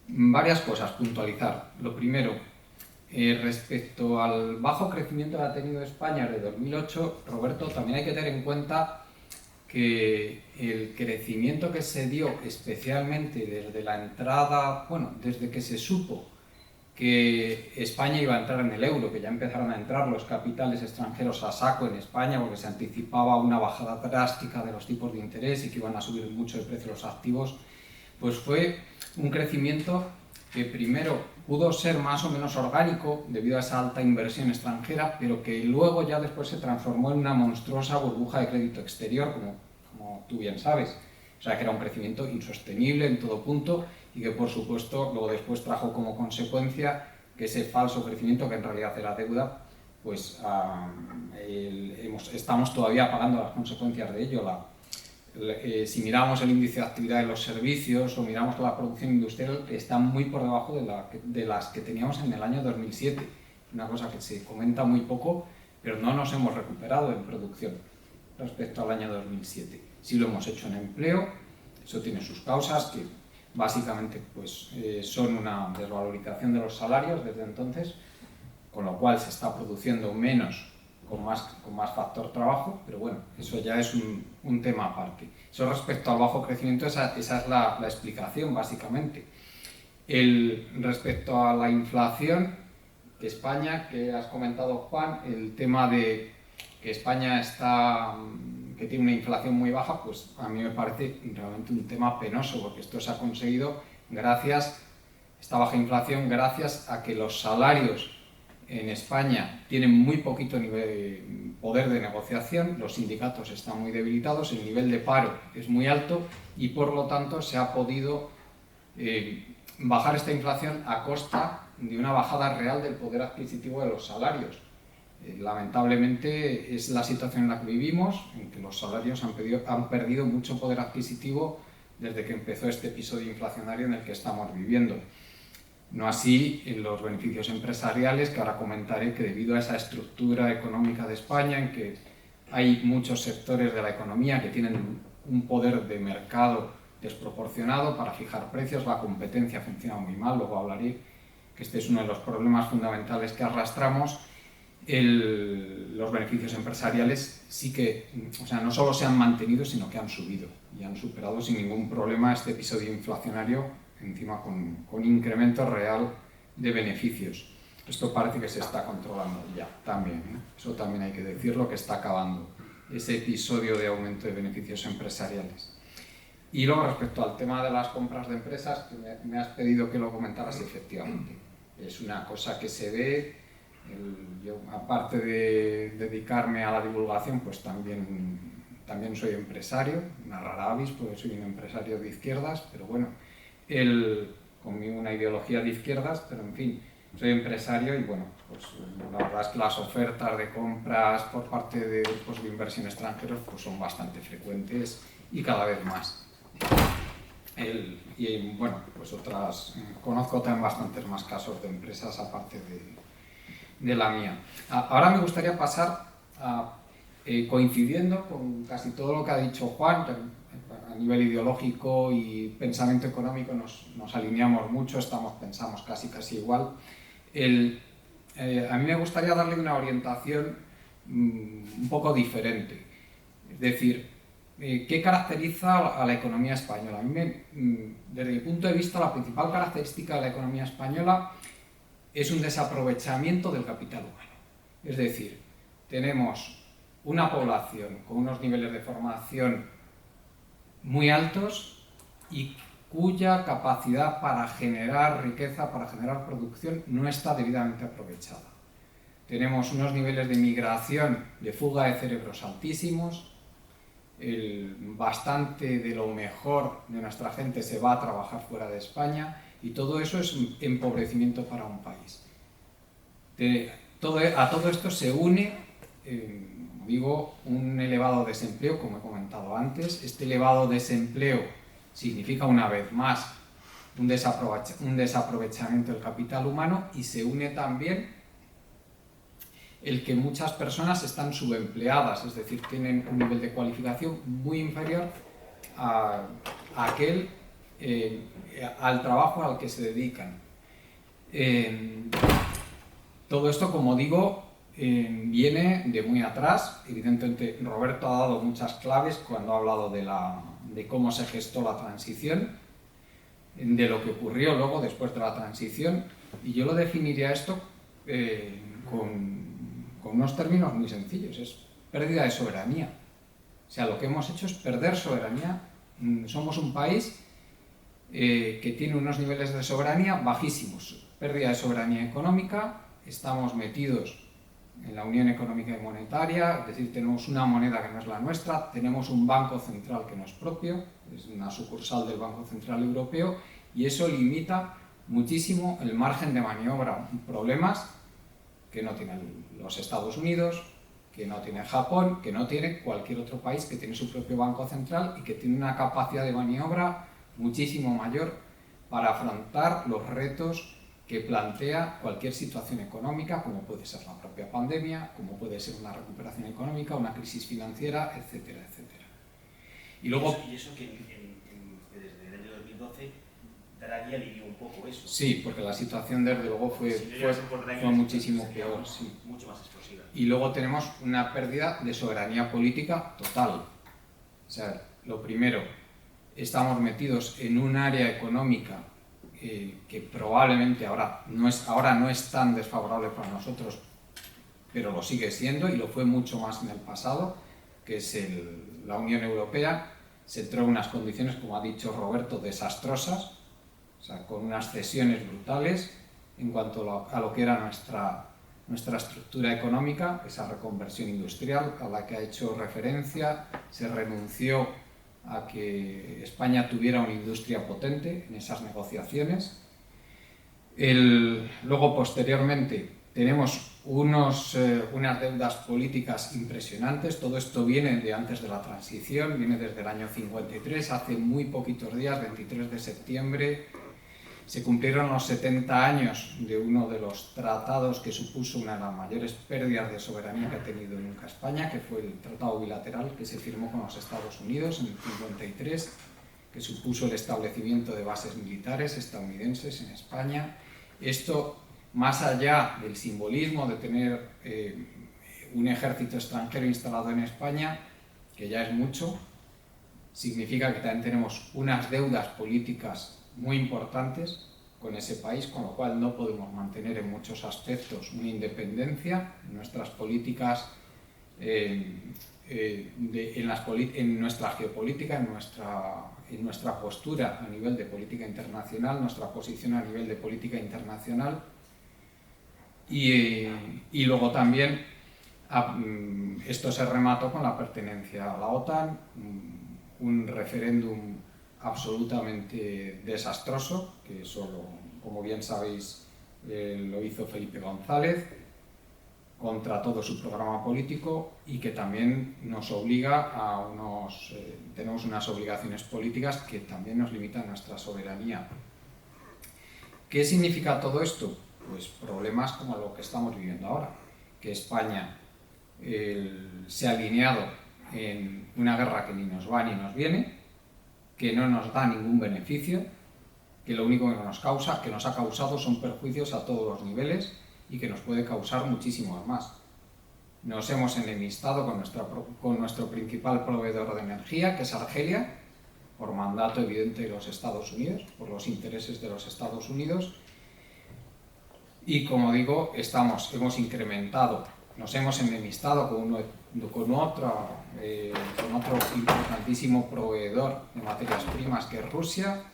Varias cosas, puntualizar. Lo primero, respecto al bajo crecimiento que ha tenido España desde 2008, Roberto, también hay que tener en cuenta que el crecimiento que se dio especialmente desde la entrada, bueno, desde que se supo que España iba a entrar en el euro, que ya empezaron a entrar los capitales extranjeros a saco en España porque se anticipaba una bajada drástica de los tipos de interés y que iban a subir mucho el precio de los activos, pues fue un crecimiento que primero pudo ser más o menos orgánico debido a esa alta inversión extranjera, pero que luego ya después se transformó en una monstruosa burbuja de crédito exterior, como tú bien sabes. O sea, que era un crecimiento insostenible en todo punto y que, por supuesto, luego después trajo como consecuencia que ese falso crecimiento, que en realidad era deuda, pues estamos todavía pagando las consecuencias de ello. Si miramos el índice de actividad de los servicios o miramos la producción industrial, está muy por debajo de las que teníamos en el año 2007. Una cosa que se comenta muy poco, pero no nos hemos recuperado en producción respecto al año 2007. Sí lo hemos hecho en empleo, eso tiene sus causas, que básicamente pues, son una desvalorización de los salarios desde entonces, con lo cual se está produciendo menos con más factor trabajo, pero bueno, eso ya es un tema aparte. Eso respecto al bajo crecimiento, esa es la explicación básicamente. Respecto a la inflación, que España, que has comentado Juan, el tema de que España que tiene una inflación muy baja, pues a mí me parece realmente un tema penoso, porque esto se ha conseguido esta baja inflación gracias a que los salarios en España tienen muy poquito poder de negociación, los sindicatos están muy debilitados, el nivel de paro es muy alto y por lo tanto se ha podido bajar esta inflación a costa de una bajada real del poder adquisitivo de los salarios. Lamentablemente es la situación en la que vivimos, en que los salarios han perdido mucho poder adquisitivo desde que empezó este episodio inflacionario en el que estamos viviendo. No así en los beneficios empresariales, que ahora comentaré que debido a esa estructura económica de España, en que hay muchos sectores de la economía que tienen un poder de mercado desproporcionado para fijar precios, la competencia funciona muy mal, luego hablaré, que este es uno de los problemas fundamentales que arrastramos, los beneficios empresariales sí que, o sea, no solo se han mantenido, sino que han subido y han superado sin ningún problema este episodio inflacionario, encima con incremento real de beneficios. Esto parece que se está controlando ya también, ¿eh? Eso también hay que decirlo, que está acabando ese episodio de aumento de beneficios empresariales. Y luego, respecto al tema de las compras de empresas, que me has pedido que lo comentaras, efectivamente. Es una cosa que se ve. Yo, aparte de dedicarme a la divulgación, pues también soy empresario, una rara avis, porque soy un empresario de izquierdas, pero bueno, conmigo una ideología de izquierdas, pero en fin, soy empresario y bueno, pues la verdad es que las ofertas de compras por parte de grupos de inversión extranjeros pues son bastante frecuentes y cada vez más. Y bueno, pues conozco también bastantes más casos de empresas aparte de la mía. Ahora me gustaría pasar coincidiendo con casi todo lo que ha dicho Juan, a nivel ideológico y pensamiento económico nos alineamos mucho, pensamos casi igual. A mí me gustaría darle una orientación un poco diferente, es decir, ¿qué caracteriza a la economía española? A mí, desde mi punto de vista, la principal característica de la economía española es un desaprovechamiento del capital humano. Es decir, tenemos una población con unos niveles de formación muy altos y cuya capacidad para generar riqueza, para generar producción, no está debidamente aprovechada. Tenemos unos niveles de migración, de fuga de cerebros altísimos, bastante de lo mejor de nuestra gente se va a trabajar fuera de España y todo eso es un empobrecimiento para un país. A todo esto se une, digo, un elevado desempleo, como he comentado antes. Este elevado desempleo significa, una vez más, un desaprovechamiento del capital humano y se une también el que muchas personas están subempleadas, es decir, tienen un nivel de cualificación muy inferior al trabajo al que se dedican. Todo esto, como digo, viene de muy atrás. Evidentemente, Roberto ha dado muchas claves cuando ha hablado de cómo se gestó la transición, de lo que ocurrió luego después de la transición, y yo lo definiría esto con unos términos muy sencillos: es pérdida de soberanía. O sea, lo que hemos hecho es perder soberanía. Somos un país que tiene unos niveles de soberanía bajísimos, pérdida de soberanía económica, estamos metidos en la Unión Económica y Monetaria, es decir, tenemos una moneda que no es la nuestra, tenemos un Banco Central que no es propio, es una sucursal del Banco Central Europeo, y eso limita muchísimo el margen de maniobra, problemas que no tienen los Estados Unidos, que no tiene Japón, que no tiene cualquier otro país que tiene su propio Banco Central y que tiene una capacidad de maniobra muchísimo mayor para afrontar los retos que plantea cualquier situación económica, como puede ser la propia pandemia, como puede ser una recuperación económica, una crisis financiera, etcétera, etcétera. Y luego... Y eso que desde el año 2012 Draghi alivió un poco eso. Sí, porque la situación desde luego fue muchísimo peor. Sí. Mucho más explosiva. Y luego tenemos una pérdida de soberanía política total. O sea, lo primero, estamos metidos en un área económica que probablemente ahora no es tan desfavorable para nosotros, pero lo sigue siendo y lo fue mucho más en el pasado, que es la Unión Europea. Se entró en unas condiciones, como ha dicho Roberto, desastrosas, o sea, con unas cesiones brutales en cuanto a lo que era nuestra estructura económica, esa reconversión industrial a la que ha hecho referencia. Se renunció a que España tuviera una industria potente en esas negociaciones. Luego, posteriormente, tenemos unas deudas políticas impresionantes. Todo esto viene de antes de la transición, viene desde el año 53, hace muy poquitos días, 23 de septiembre, se cumplieron los 70 años de uno de los tratados que supuso una de las mayores pérdidas de soberanía que ha tenido nunca España, que fue el tratado bilateral que se firmó con los Estados Unidos en el 53, que supuso el establecimiento de bases militares estadounidenses en España, Esto, más allá del simbolismo de tener un ejército extranjero instalado en España, que ya es mucho, significa que también tenemos unas deudas políticas muy importantes con ese país, con lo cual no podemos mantener en muchos aspectos una independencia en nuestras políticas, en nuestra geopolítica, en nuestra postura a nivel de política internacional, nuestra posición a nivel de política internacional, y luego también esto se remató con la pertenencia a la OTAN, un referéndum absolutamente desastroso, que solo, como bien sabéis, lo hizo Felipe González contra todo su programa político, y que también nos obliga a tenemos unas obligaciones políticas que también nos limitan nuestra soberanía. ¿Qué significa todo esto? Pues problemas como lo que estamos viviendo ahora, que España se ha alineado en una guerra que ni nos va ni nos viene, que no nos da ningún beneficio, que lo único que nos ha causado son perjuicios a todos los niveles y que nos puede causar muchísimos más. Nos hemos enemistado con nuestro principal proveedor de energía, que es Argelia, por mandato evidente de los Estados Unidos, por los intereses de los Estados Unidos. Y como digo, hemos incrementado, nos hemos enemistado con otro importantísimo proveedor de materias primas, que es Rusia,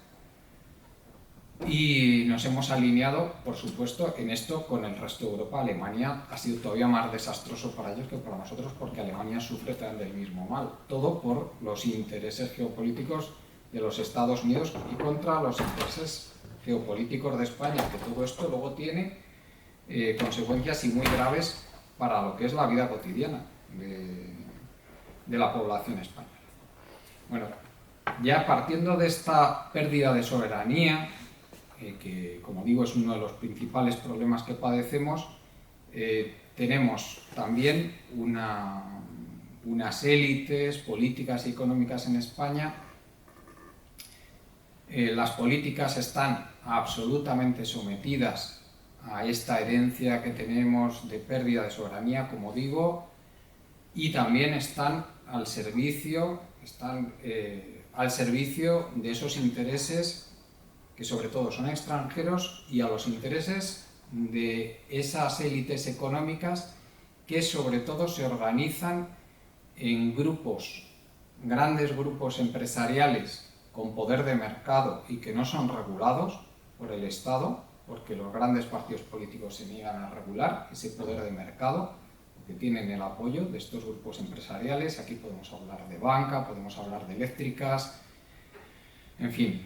y nos hemos alineado, por supuesto, en esto con el resto de Europa. Alemania ha sido todavía más desastroso para ellos que para nosotros, porque Alemania sufre también del mismo mal, todo por los intereses geopolíticos de los Estados Unidos y contra los intereses geopolíticos de España, que todo esto luego tiene consecuencias y muy graves para lo que es la vida cotidiana de la población española. Bueno, ya partiendo de esta pérdida de soberanía, que, como digo, es uno de los principales problemas que padecemos, tenemos también unas élites políticas y económicas en España. Las políticas están absolutamente sometidas a esta herencia que tenemos de pérdida de soberanía, como digo, y también están al servicio de esos intereses que sobre todo son extranjeros, y a los intereses de esas élites económicas que sobre todo se organizan en grandes grupos empresariales con poder de mercado y que no son regulados por el Estado, porque los grandes partidos políticos se niegan a regular ese poder de mercado, porque tienen el apoyo de estos grupos empresariales. Aquí podemos hablar de banca, podemos hablar de eléctricas, en fin,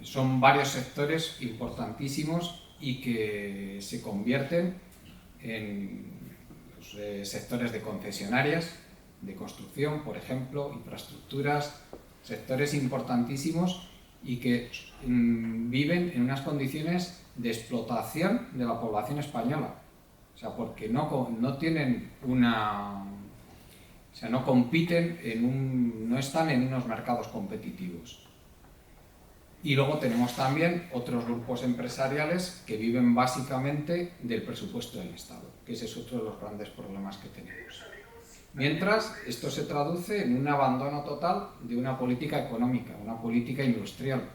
son varios sectores importantísimos y que se convierten en sectores de concesionarias, de construcción, por ejemplo, infraestructuras, sectores importantísimos y que viven en unas condiciones de explotación de la población española. O sea, porque no tienen no compiten no están en unos mercados competitivos. Y luego tenemos también otros grupos empresariales que viven básicamente del presupuesto del Estado, que ese es otro de los grandes problemas que tenemos. Mientras, esto se traduce en un abandono total de una política económica, una política industrial,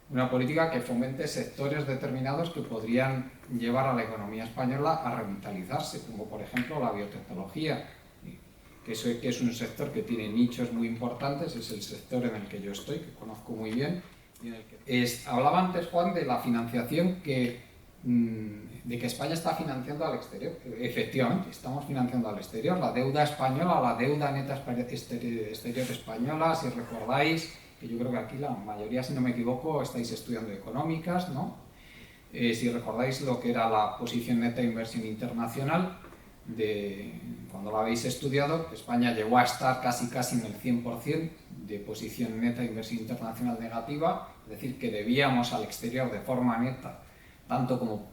una política que fomente sectores determinados que podrían llevar a la economía española a revitalizarse, como por ejemplo la biotecnología, que es un sector que tiene nichos muy importantes, es el sector en el que yo estoy, que conozco muy bien. Hablaba antes, Juan, de la financiación de que España está financiando al exterior. Efectivamente, estamos financiando al exterior. La deuda española, la deuda neta exterior española, si recordáis, que yo creo que aquí la mayoría, si no me equivoco, estáis estudiando económicas, ¿no? Si recordáis lo que era la posición neta de inversión internacional, cuando la habéis estudiado, España llegó a estar casi en el 100% de posición neta de inversión internacional negativa, es decir, que debíamos al exterior de forma neta, tanto como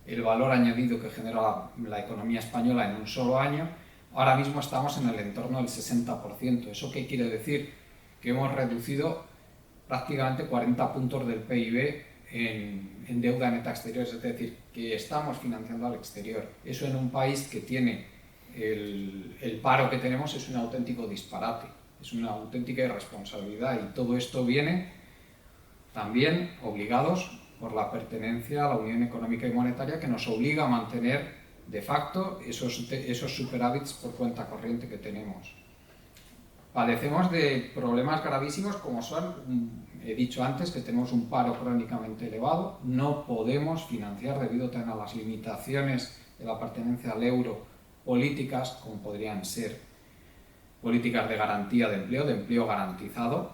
el valor añadido que genera la economía española en un solo año. Ahora mismo estamos en el entorno del 60%. ¿Eso qué quiere decir? Que hemos reducido prácticamente 40 puntos del PIB en en deuda neta exterior, es decir, que estamos financiando al exterior. Eso en un país que tiene el paro que tenemos es un auténtico disparate, es una auténtica irresponsabilidad, y todo esto viene también obligados por la pertenencia a la Unión Económica y Monetaria, que nos obliga a mantener de facto esos superávits por cuenta corriente que tenemos. Padecemos de problemas gravísimos como son, he dicho antes, que tenemos un paro crónicamente elevado, no podemos financiar debido también a las limitaciones de la pertenencia al euro políticas como podrían ser políticas de garantía de empleo garantizado.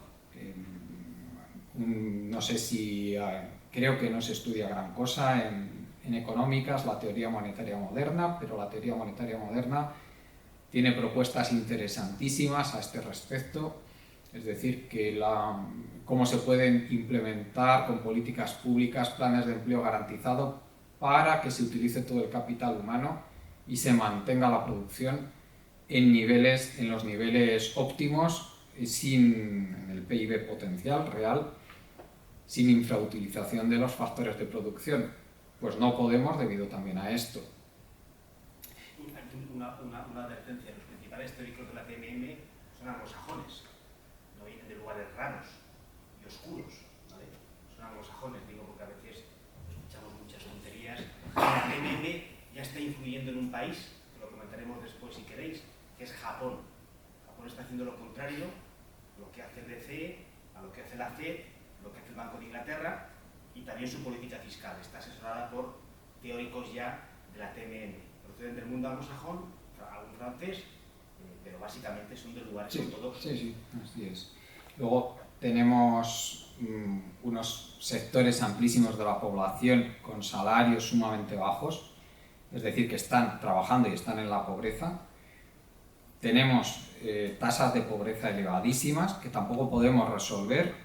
No sé si, creo que no se estudia gran cosa en económicas la teoría monetaria moderna, pero la teoría monetaria moderna tiene propuestas interesantísimas a este respecto, es decir, que cómo se pueden implementar con políticas públicas planes de empleo garantizado para que se utilice todo el capital humano y se mantenga la producción en los niveles óptimos, sin el PIB potencial real, sin infrautilización de los factores de producción. Pues no podemos debido también a esto. Una advertencia, los principales teóricos de la TMM son anglosajones, no vienen de lugares raros y oscuros, ¿vale? Son anglosajones, digo, porque a veces escuchamos muchas tonterías. La TMM ya está influyendo en un país, que lo comentaremos después si queréis, que es Japón. Japón está haciendo lo contrario, lo que hace el BCE, a lo que hace la FED, lo que hace el Banco de Inglaterra, y también su política fiscal. Está asesorada por teóricos ya de la TMM. Proceden del mundo anglosajón, algún francés, pero básicamente son de lugares ortodoxos. Sí, así es. Luego tenemos unos sectores amplísimos de la población con salarios sumamente bajos, es decir, que están trabajando y están en la pobreza. Tenemos tasas de pobreza elevadísimas que tampoco podemos resolver.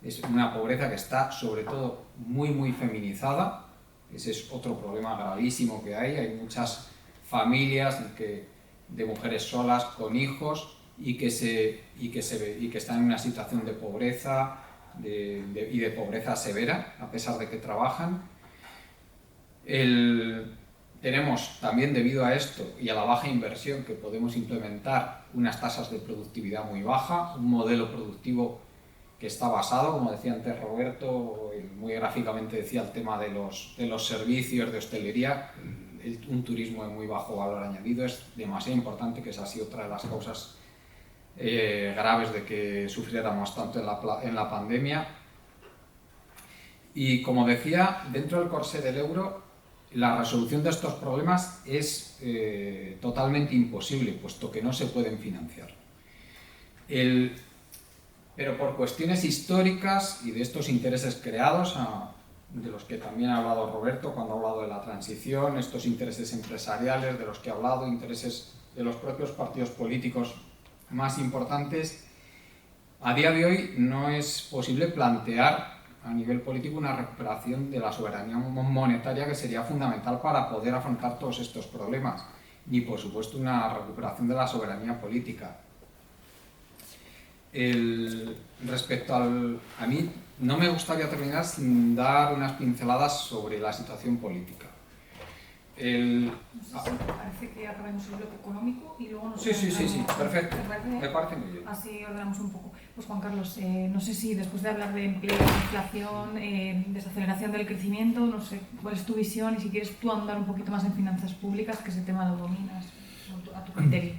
Es una pobreza que está sobre todo muy feminizada. Ese es otro problema gravísimo que hay muchas familias de mujeres solas con hijos y que están en una situación de pobreza y de pobreza severa a pesar de que trabajan. Tenemos también, debido a esto y a la baja inversión que podemos implementar, unas tasas de productividad muy baja, un modelo productivo que está basado, como decía antes Roberto, muy gráficamente decía el tema de los servicios de hostelería, un turismo de muy bajo valor añadido es demasiado importante, que esa ha sido otra de las causas graves de que sufriéramos tanto en la pandemia. Y como decía, dentro del corsé del euro, la resolución de estos problemas es totalmente imposible, puesto que no se pueden financiar. Pero por cuestiones históricas y de estos intereses creados, de los que también ha hablado Roberto cuando ha hablado de la transición, estos intereses empresariales de los que ha hablado, intereses de los propios partidos políticos más importantes, a día de hoy no es posible plantear a nivel político una recuperación de la soberanía monetaria, que sería fundamental para poder afrontar todos estos problemas, ni por supuesto una recuperación de la soberanía política. Respecto a mí, no me gustaría terminar sin dar unas pinceladas sobre la situación política. No sé si te parece que acabemos el bloque económico y luego nos... Sí, perfecto. Me parece muy bien. Así ordenamos un poco. Pues Juan Carlos, no sé si después de hablar de empleo, inflación, desaceleración del crecimiento, no sé cuál es tu visión y si quieres tú andar un poquito más en finanzas públicas, que ese tema lo dominas a tu criterio.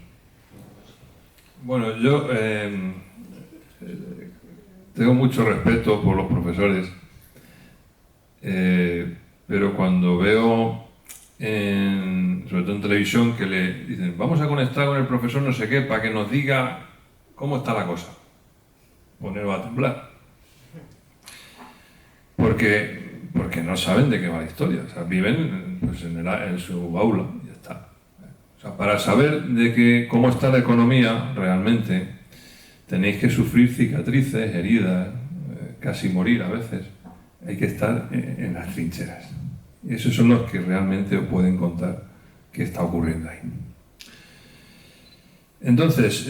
Bueno, yo tengo mucho respeto por los profesores, pero cuando veo, sobre todo en televisión, que le dicen vamos a conectar con el profesor no sé qué para que nos diga cómo está la cosa, ponerlo a temblar. Porque no saben de qué va la historia, o sea, viven pues, en su aula y ya está. O sea, para saber cómo está la economía realmente, tenéis que sufrir cicatrices, heridas, casi morir a veces. Hay que estar en las trincheras. Y esos son los que realmente os pueden contar qué está ocurriendo ahí. Entonces,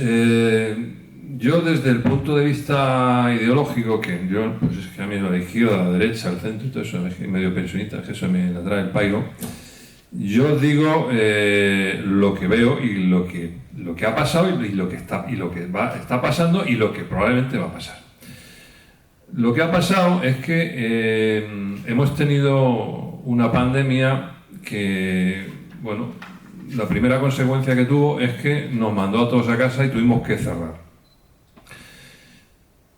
yo desde el punto de vista ideológico, que yo, pues es que a mí la izquierda, la derecha, el centro y todo eso, es medio pensionista, que eso me la trae el pairo, yo digo lo que veo y lo que ha pasado y lo que está pasando y lo que probablemente va a pasar. Lo que ha pasado es que hemos tenido una pandemia que, bueno, la primera consecuencia que tuvo es que nos mandó a todos a casa y tuvimos que cerrar.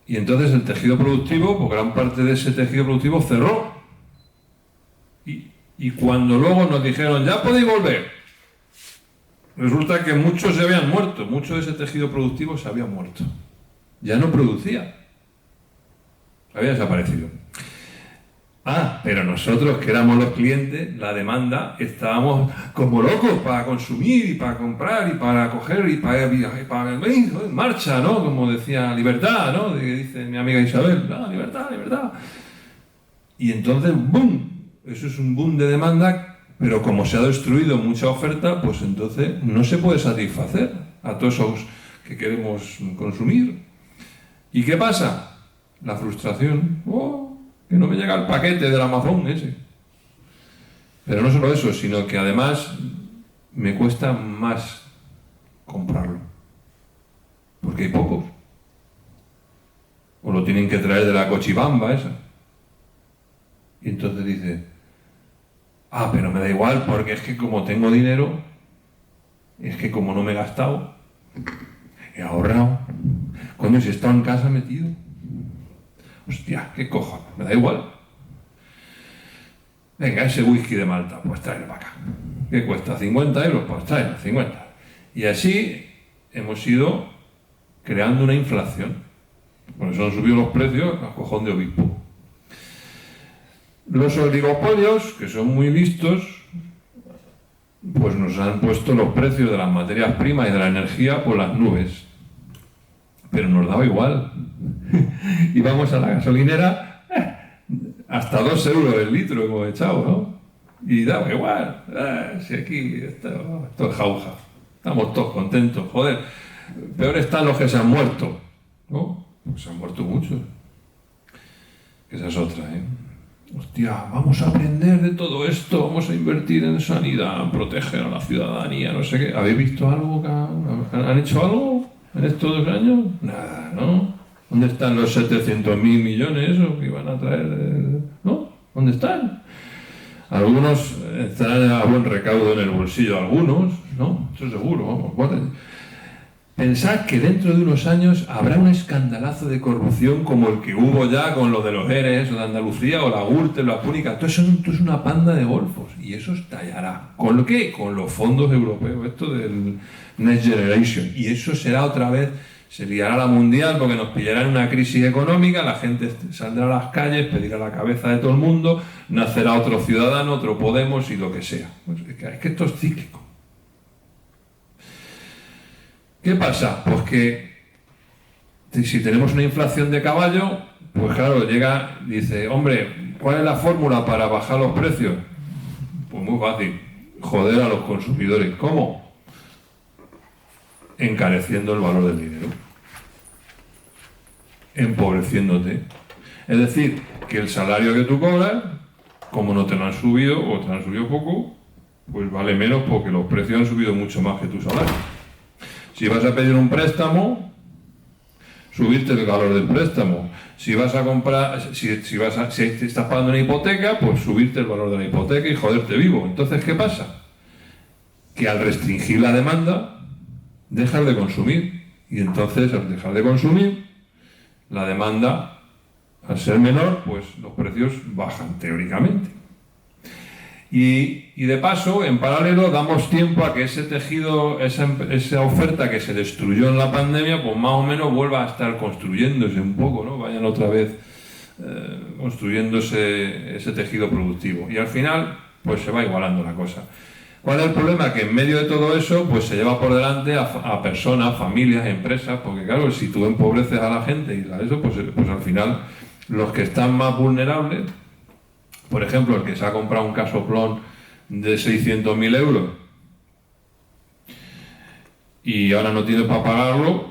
Y entonces el tejido productivo, pues gran parte de ese tejido productivo cerró. Y cuando luego nos dijeron, ya podéis volver, resulta que muchos se habían muerto, mucho de ese tejido productivo se había muerto. Ya no producía. Había desaparecido. Pero nosotros, que éramos los clientes, la demanda, estábamos como locos para consumir y para comprar y para coger y para en marcha, ¿no? Como decía, libertad, ¿no? Dice mi amiga Isabel, libertad, libertad. Y entonces, ¡boom! Eso es un boom de demanda, pero como se ha destruido mucha oferta, pues entonces no se puede satisfacer a todos esos que queremos consumir. ¿Y qué pasa? La frustración. Que no me llega el paquete del Amazon ese. Pero no solo eso, sino que además me cuesta más comprarlo. Porque hay pocos. O lo tienen que traer de la cochibamba esa. Y entonces dice, pero me da igual, porque es que como tengo dinero, es que como no me he gastado, he ahorrado. Coño, si he estado en casa metido. Hostia, qué cojones, me da igual. Venga, ese whisky de Malta, pues tráelo para acá. ¿Qué cuesta? 50 euros, pues tráelo, 50. Y así hemos ido creando una inflación. Por eso han subido los precios a cojón de obispo. Los oligopolios, que son muy listos, pues nos han puesto los precios de las materias primas y de la energía por las nubes. Pero nos daba igual. Íbamos a la gasolinera, hasta 2 euros el litro hemos echado, ¿no? Y daba igual. Si aquí esto es jauja. Estamos todos contentos, joder. Peor están los que se han muerto, ¿no? Pues se han muerto muchos. Esa es otra, ¿eh? Hostia, vamos a aprender de todo esto, vamos a invertir en sanidad, proteger a la ciudadanía, no sé qué. ¿Habéis visto algo? ¿Han hecho algo en estos 2 años? Nada, ¿no? ¿Dónde están los 700.000 millones esos que iban a traer? ¿No? ¿Dónde están? Algunos estarán a buen recaudo en el bolsillo, algunos, ¿no? Eso seguro, vamos. Pensad que dentro de unos años habrá un escandalazo de corrupción como el que hubo ya con lo de los ERES, o de Andalucía, o la Gürtel, la Púnica. Todo eso es una panda de golfos. Y eso estallará. ¿Con lo qué? Con los fondos europeos, esto del Next Generation. Y eso será otra vez, se liará la mundial porque nos pillará en una crisis económica, la gente saldrá a las calles, pedirá la cabeza de todo el mundo, nacerá otro ciudadano, otro Podemos y lo que sea. Pues es que esto es cíclico. ¿Qué pasa? Pues que si tenemos una inflación de caballo, pues claro, dice, hombre, ¿cuál es la fórmula para bajar los precios? Pues muy fácil, joder a los consumidores. ¿Cómo? Encareciendo el valor del dinero. Empobreciéndote. Es decir, que el salario que tú cobras, como no te lo han subido o te lo han subido poco, pues vale menos porque los precios han subido mucho más que tu salario. Si vas a pedir un préstamo, subirte el valor del préstamo. Si vas a comprar, si estás pagando una hipoteca, pues subirte el valor de la hipoteca y joderte vivo. Entonces, ¿qué pasa? Que al restringir la demanda, dejas de consumir. Y entonces, al dejar de consumir, la demanda, al ser menor, pues los precios bajan teóricamente. Y de paso, en paralelo, damos tiempo a que ese tejido, esa oferta que se destruyó en la pandemia, pues más o menos vuelva a estar construyéndose un poco, ¿no? Vayan otra vez construyéndose ese tejido productivo. Y al final, pues se va igualando la cosa. ¿Cuál es el problema? Que en medio de todo eso, pues se lleva por delante a personas, familias, empresas, porque claro, si tú empobreces a la gente y eso, pues al final, los que están más vulnerables, por ejemplo, el que se ha comprado un casoplón de 600.000 euros y ahora no tiene para pagarlo,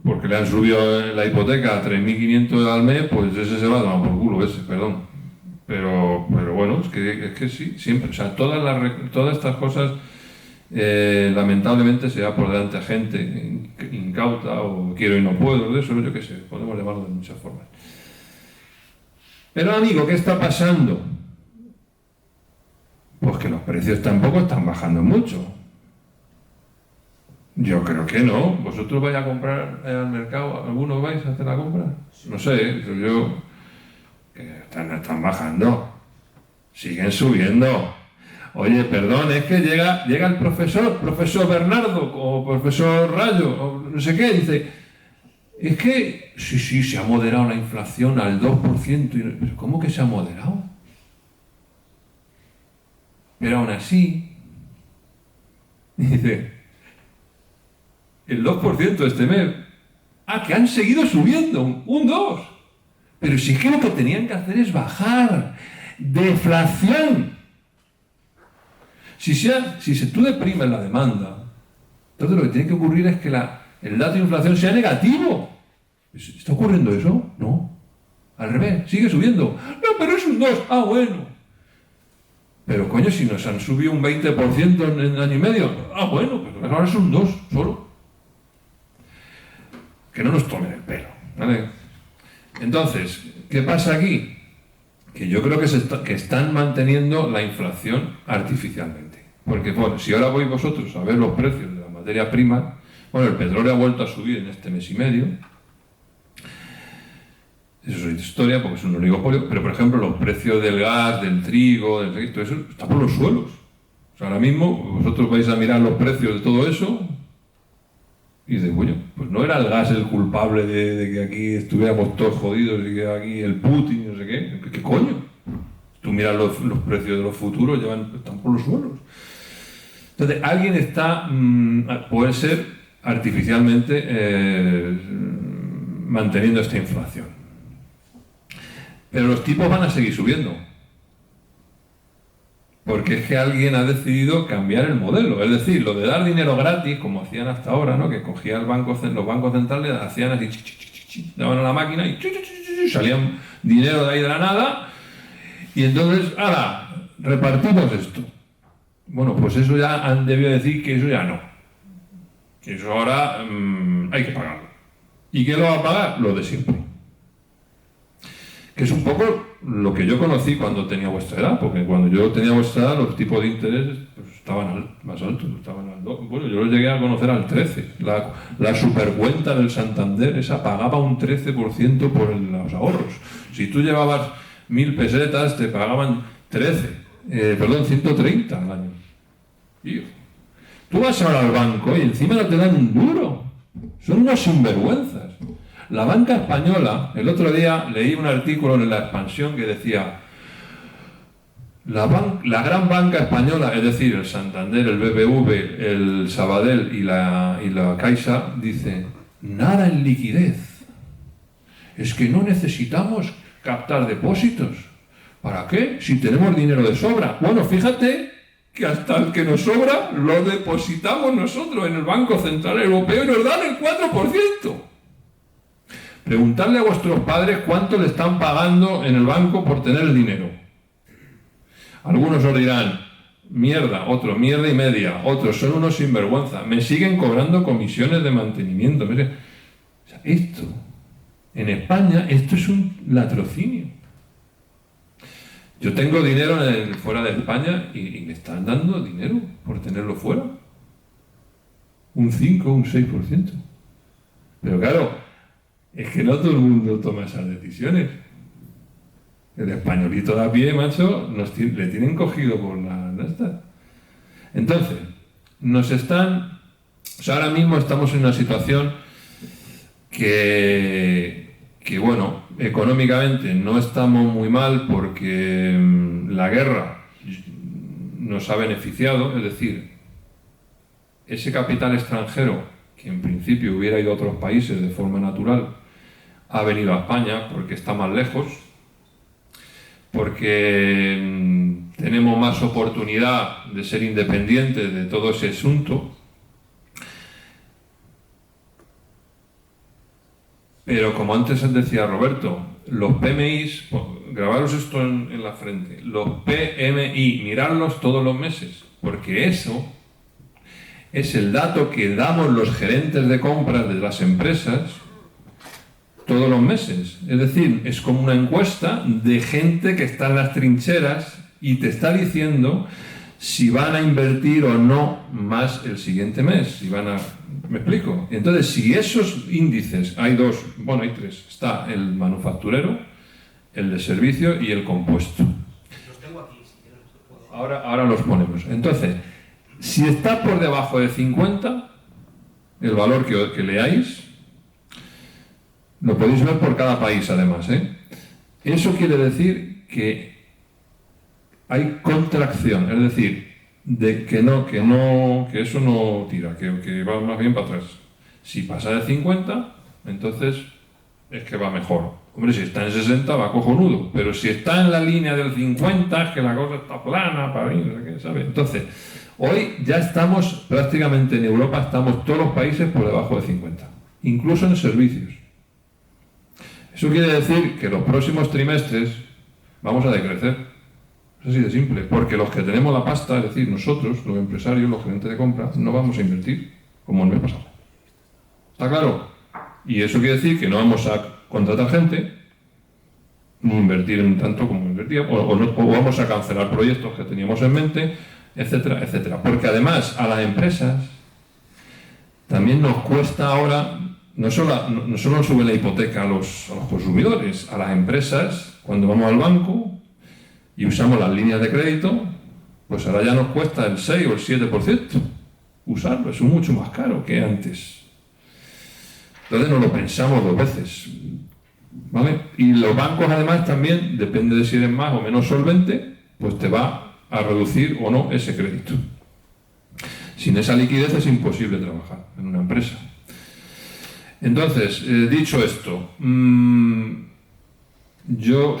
porque le han subido la hipoteca a 3.500 al mes, pues ese se va a tomar por culo, perdón. Pero bueno, es que sí, siempre, o sea, todas estas cosas lamentablemente se va por delante a gente incauta o quiero y no puedo, de eso yo qué sé, podemos llamarlo de muchas formas. Pero amigo, ¿qué está pasando? Pues que los precios tampoco están bajando mucho. Yo creo que no. ¿Vosotros vais a comprar al mercado? ¿Algunos vais a hacer la compra? No sé, están bajando. Siguen subiendo. Oye, perdón, es que llega el profesor Bernardo o profesor Rayo o no sé qué, dice, es que sí, se ha moderado la inflación al 2%. ¿Cómo que se ha moderado? Pero aún así, dice, el 2% este mes. Que han seguido subiendo, un 2%. Pero sí que lo que tenían que hacer es bajar. Deflación. Si tú deprimes la demanda, entonces lo que tiene que ocurrir es que el dato de inflación sea negativo. ¿Está ocurriendo eso? No. Al revés, sigue subiendo. No, pero es un 2%. Bueno. Pero coño, si nos han subido un 20% en año y medio. Bueno, pues ahora es un 2% solo. Que no nos tomen el pelo, ¿vale? Entonces, ¿qué pasa aquí? Que yo creo que están manteniendo la inflación artificialmente. Porque, bueno, si ahora vais vosotros a ver los precios de la materia prima, bueno, el petróleo ha vuelto a subir en este mes y medio. Eso es historia porque es un oligopolio, pero por ejemplo los precios del gas, del trigo, todo eso está por los suelos. O sea, ahora mismo vosotros vais a mirar los precios de todo eso y dices, bueno, pues no era el gas el culpable de que aquí estuviéramos todos jodidos y que aquí el Putin, no sé qué. ¿Qué coño? Tú miras los precios de los futuros, están por los suelos. Entonces, alguien puede ser artificialmente manteniendo esta inflación. Pero los tipos van a seguir subiendo. Porque es que alguien ha decidido cambiar el modelo. Es decir, lo de dar dinero gratis, como hacían hasta ahora, ¿no? Que cogían los bancos centrales, hacían así, daban a la máquina y salían dinero de ahí de la nada. Y entonces, ¡hala! Repartimos esto. Bueno, pues eso ya han debido decir que eso ya no. Que eso ahora hay que pagarlo. ¿Y quién lo va a pagar? Lo de siempre. Que es un poco lo que yo conocí cuando tenía vuestra edad, porque cuando yo tenía vuestra edad los tipos de interés pues, estaban más altos, bueno, yo los llegué a conocer al 13%. La supercuenta del Santander, esa pagaba un 13% por los ahorros. Si tú llevabas 1.000 pesetas, te pagaban 130 al año. Tío, tú vas ahora al banco y encima no te dan un duro. Son unos sinvergüenzas. La banca española, el otro día leí un artículo en La Expansión que decía la gran banca española, es decir, el Santander, el BBV, el Sabadell y la Caixa, dice, nada en liquidez. Es que no necesitamos captar depósitos. ¿Para qué? Si tenemos dinero de sobra. Bueno, fíjate que hasta el que nos sobra lo depositamos nosotros en el Banco Central Europeo y nos dan el 4%. Preguntadle a vuestros padres cuánto le están pagando en el banco por tener el dinero. Algunos os dirán, mierda, otros, mierda y media, otros, son unos sinvergüenza, me siguen cobrando comisiones de mantenimiento. O sea, esto, en España, esto es un latrocinio. Yo tengo dinero fuera de España y me están dando dinero por tenerlo fuera. Un 5, un 6%. Pero claro, es que no todo el mundo toma esas decisiones. El españolito de a pie, macho, le tienen cogido por la esta. Entonces, ahora mismo estamos en una situación que bueno, económicamente no estamos muy mal porque la guerra nos ha beneficiado, es decir, ese capital extranjero que en principio hubiera ido a otros países de forma natural, ha venido a España porque está más lejos, porque tenemos más oportunidad de ser independientes de todo ese asunto. Pero como antes decía Roberto, los PMIs, grabaros esto en la frente, los PMI, mirarlos todos los meses, porque eso es el dato que damos los gerentes de compras de las empresas todos los meses. Es decir, es como una encuesta de gente que está en las trincheras y te está diciendo si van a invertir o no más el siguiente mes, si van a... ¿Me explico? Entonces, si esos índices, hay dos, bueno, hay tres, está el manufacturero, el de servicio y el compuesto. Los tengo aquí, si quieres los puedo... Ahora los ponemos. Entonces, si está por debajo de 50, el valor que leáis, lo podéis ver por cada país además, ¿eh? Eso quiere decir que hay contracción, es decir, de que eso no tira, que va más bien para atrás. Si pasa de 50, entonces es que va mejor. Hombre, si está en 60 va cojonudo, pero si está en la línea del 50 es que la cosa está plana para mí, ¿sabes? Entonces, hoy ya estamos prácticamente en Europa, estamos todos los países por debajo de 50, incluso en servicios. Eso quiere decir que los próximos trimestres vamos a decrecer. Es así de simple, porque los que tenemos la pasta, es decir, nosotros, los empresarios, los gerentes de compra, no vamos a invertir como el mes pasado. ¿Está claro? Y eso quiere decir que no vamos a contratar gente, ni invertir en tanto como invertíamos, o vamos a cancelar proyectos que teníamos en mente, etcétera, etcétera. Porque además a las empresas también nos cuesta ahora, no solo sube la hipoteca a los consumidores, a las empresas, cuando vamos al banco y usamos las líneas de crédito, pues ahora ya nos cuesta el 6 o el 7% usarlo, es mucho más caro que antes. Entonces no lo pensamos dos veces, ¿vale? Y los bancos además también, depende de si eres más o menos solvente, pues te va a reducir o no ese crédito. Sin esa liquidez es imposible trabajar en una empresa. Entonces, dicho esto, yo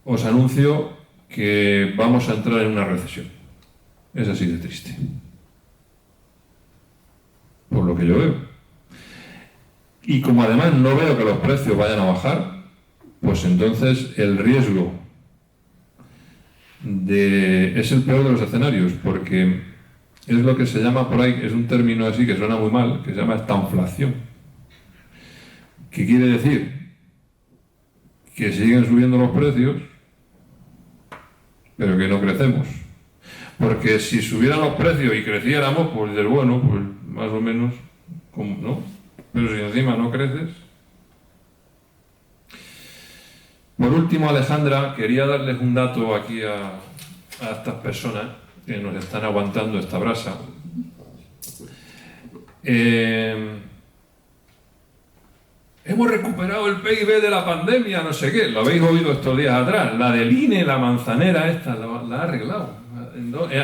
os anuncio que vamos a entrar en una recesión. Es así de triste. Por lo que yo veo. Y como además no veo que los precios vayan a bajar, pues entonces el riesgo es el peor de los escenarios, porque es lo que se llama por ahí, es un término así que suena muy mal, que se llama estanflación. ¿Qué quiere decir? Que siguen subiendo los precios, pero que no crecemos. Porque si subieran los precios y creciéramos, pues dices, bueno, pues más o menos, ¿no? Pero si encima no creces... Por último, Alejandra, quería darles un dato aquí a estas personas que nos están aguantando esta brasa. Hemos recuperado el PIB de la pandemia, no sé qué, lo habéis oído estos días atrás. La del INE, la manzanera esta, la ha arreglado.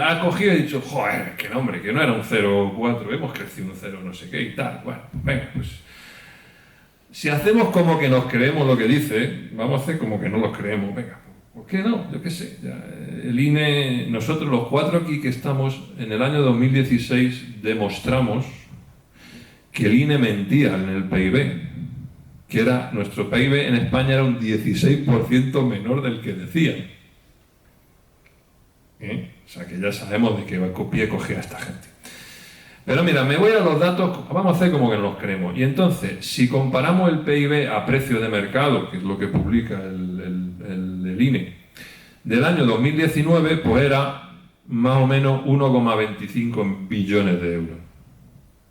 Ha cogido y dicho, joder, que no, hombre, que no era un 0,4, hemos crecido un 0 no sé qué y tal. Bueno, venga, pues si hacemos como que nos creemos lo que dice, vamos a hacer como que no los creemos, venga, ¿por qué no? Yo qué sé. Ya, el INE, nosotros los cuatro aquí que estamos, en el año 2016 demostramos que el INE mentía en el PIB, que era, nuestro PIB en España era un 16% menor del que decían. O sea que ya sabemos de qué pie cogía esta gente. Pero mira, me voy a los datos, vamos a hacer como que no los creemos. Y entonces, si comparamos el PIB a precio de mercado, que es lo que publica el INE, del año 2019, pues era más o menos 1,25 billones de euros.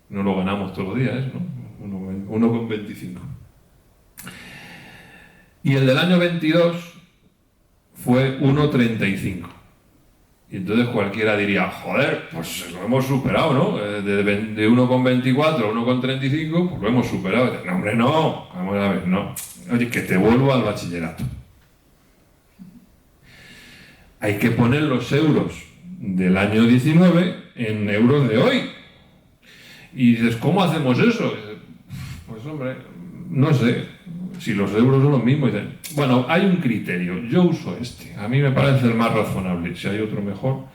No lo ganamos todos los días, ¿no? 1,25. Y el del año 22 fue 1,35. Y entonces cualquiera diría, joder, pues lo hemos superado, ¿no? De 1,24 a 1,35, pues lo hemos superado. No, hombre, no. Vamos a ver, no. Oye, que te vuelvo al bachillerato. Hay que poner los euros del año 19 en euros de hoy. Y dices, ¿cómo hacemos eso? Pues hombre, no sé. Si los euros son los mismos, dicen, bueno, hay un criterio, yo uso este, a mí me parece el más razonable, si hay otro mejor,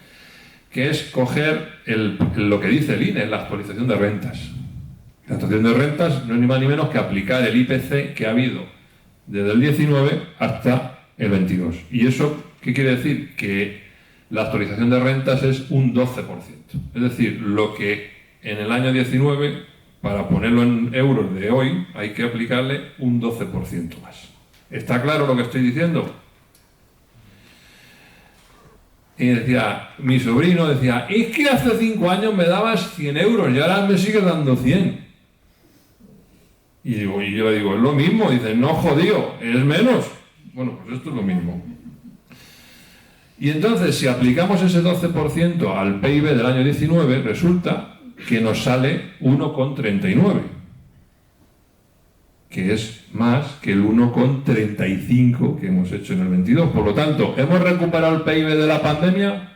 que es coger lo que dice el INE, la actualización de rentas. La actualización de rentas no es ni más ni menos que aplicar el IPC que ha habido desde el 19 hasta el 22. ¿Y eso qué quiere decir? Que la actualización de rentas es un 12%. Es decir, lo que en el año 19, para ponerlo en euros de hoy, hay que aplicarle un 12% más. ¿Está claro lo que estoy diciendo? Y decía, mi sobrino decía, es que hace 5 años me dabas 100 euros y ahora me sigues dando 100. Y yo le digo, es lo mismo. Dice, no, jodido, es menos. Bueno, pues esto es lo mismo. Y entonces, si aplicamos ese 12% al PIB del año 19, resulta que nos sale 1,39, que es más que el 1,35 que hemos hecho en el 22. Por lo tanto, ¿hemos recuperado el PIB de la pandemia?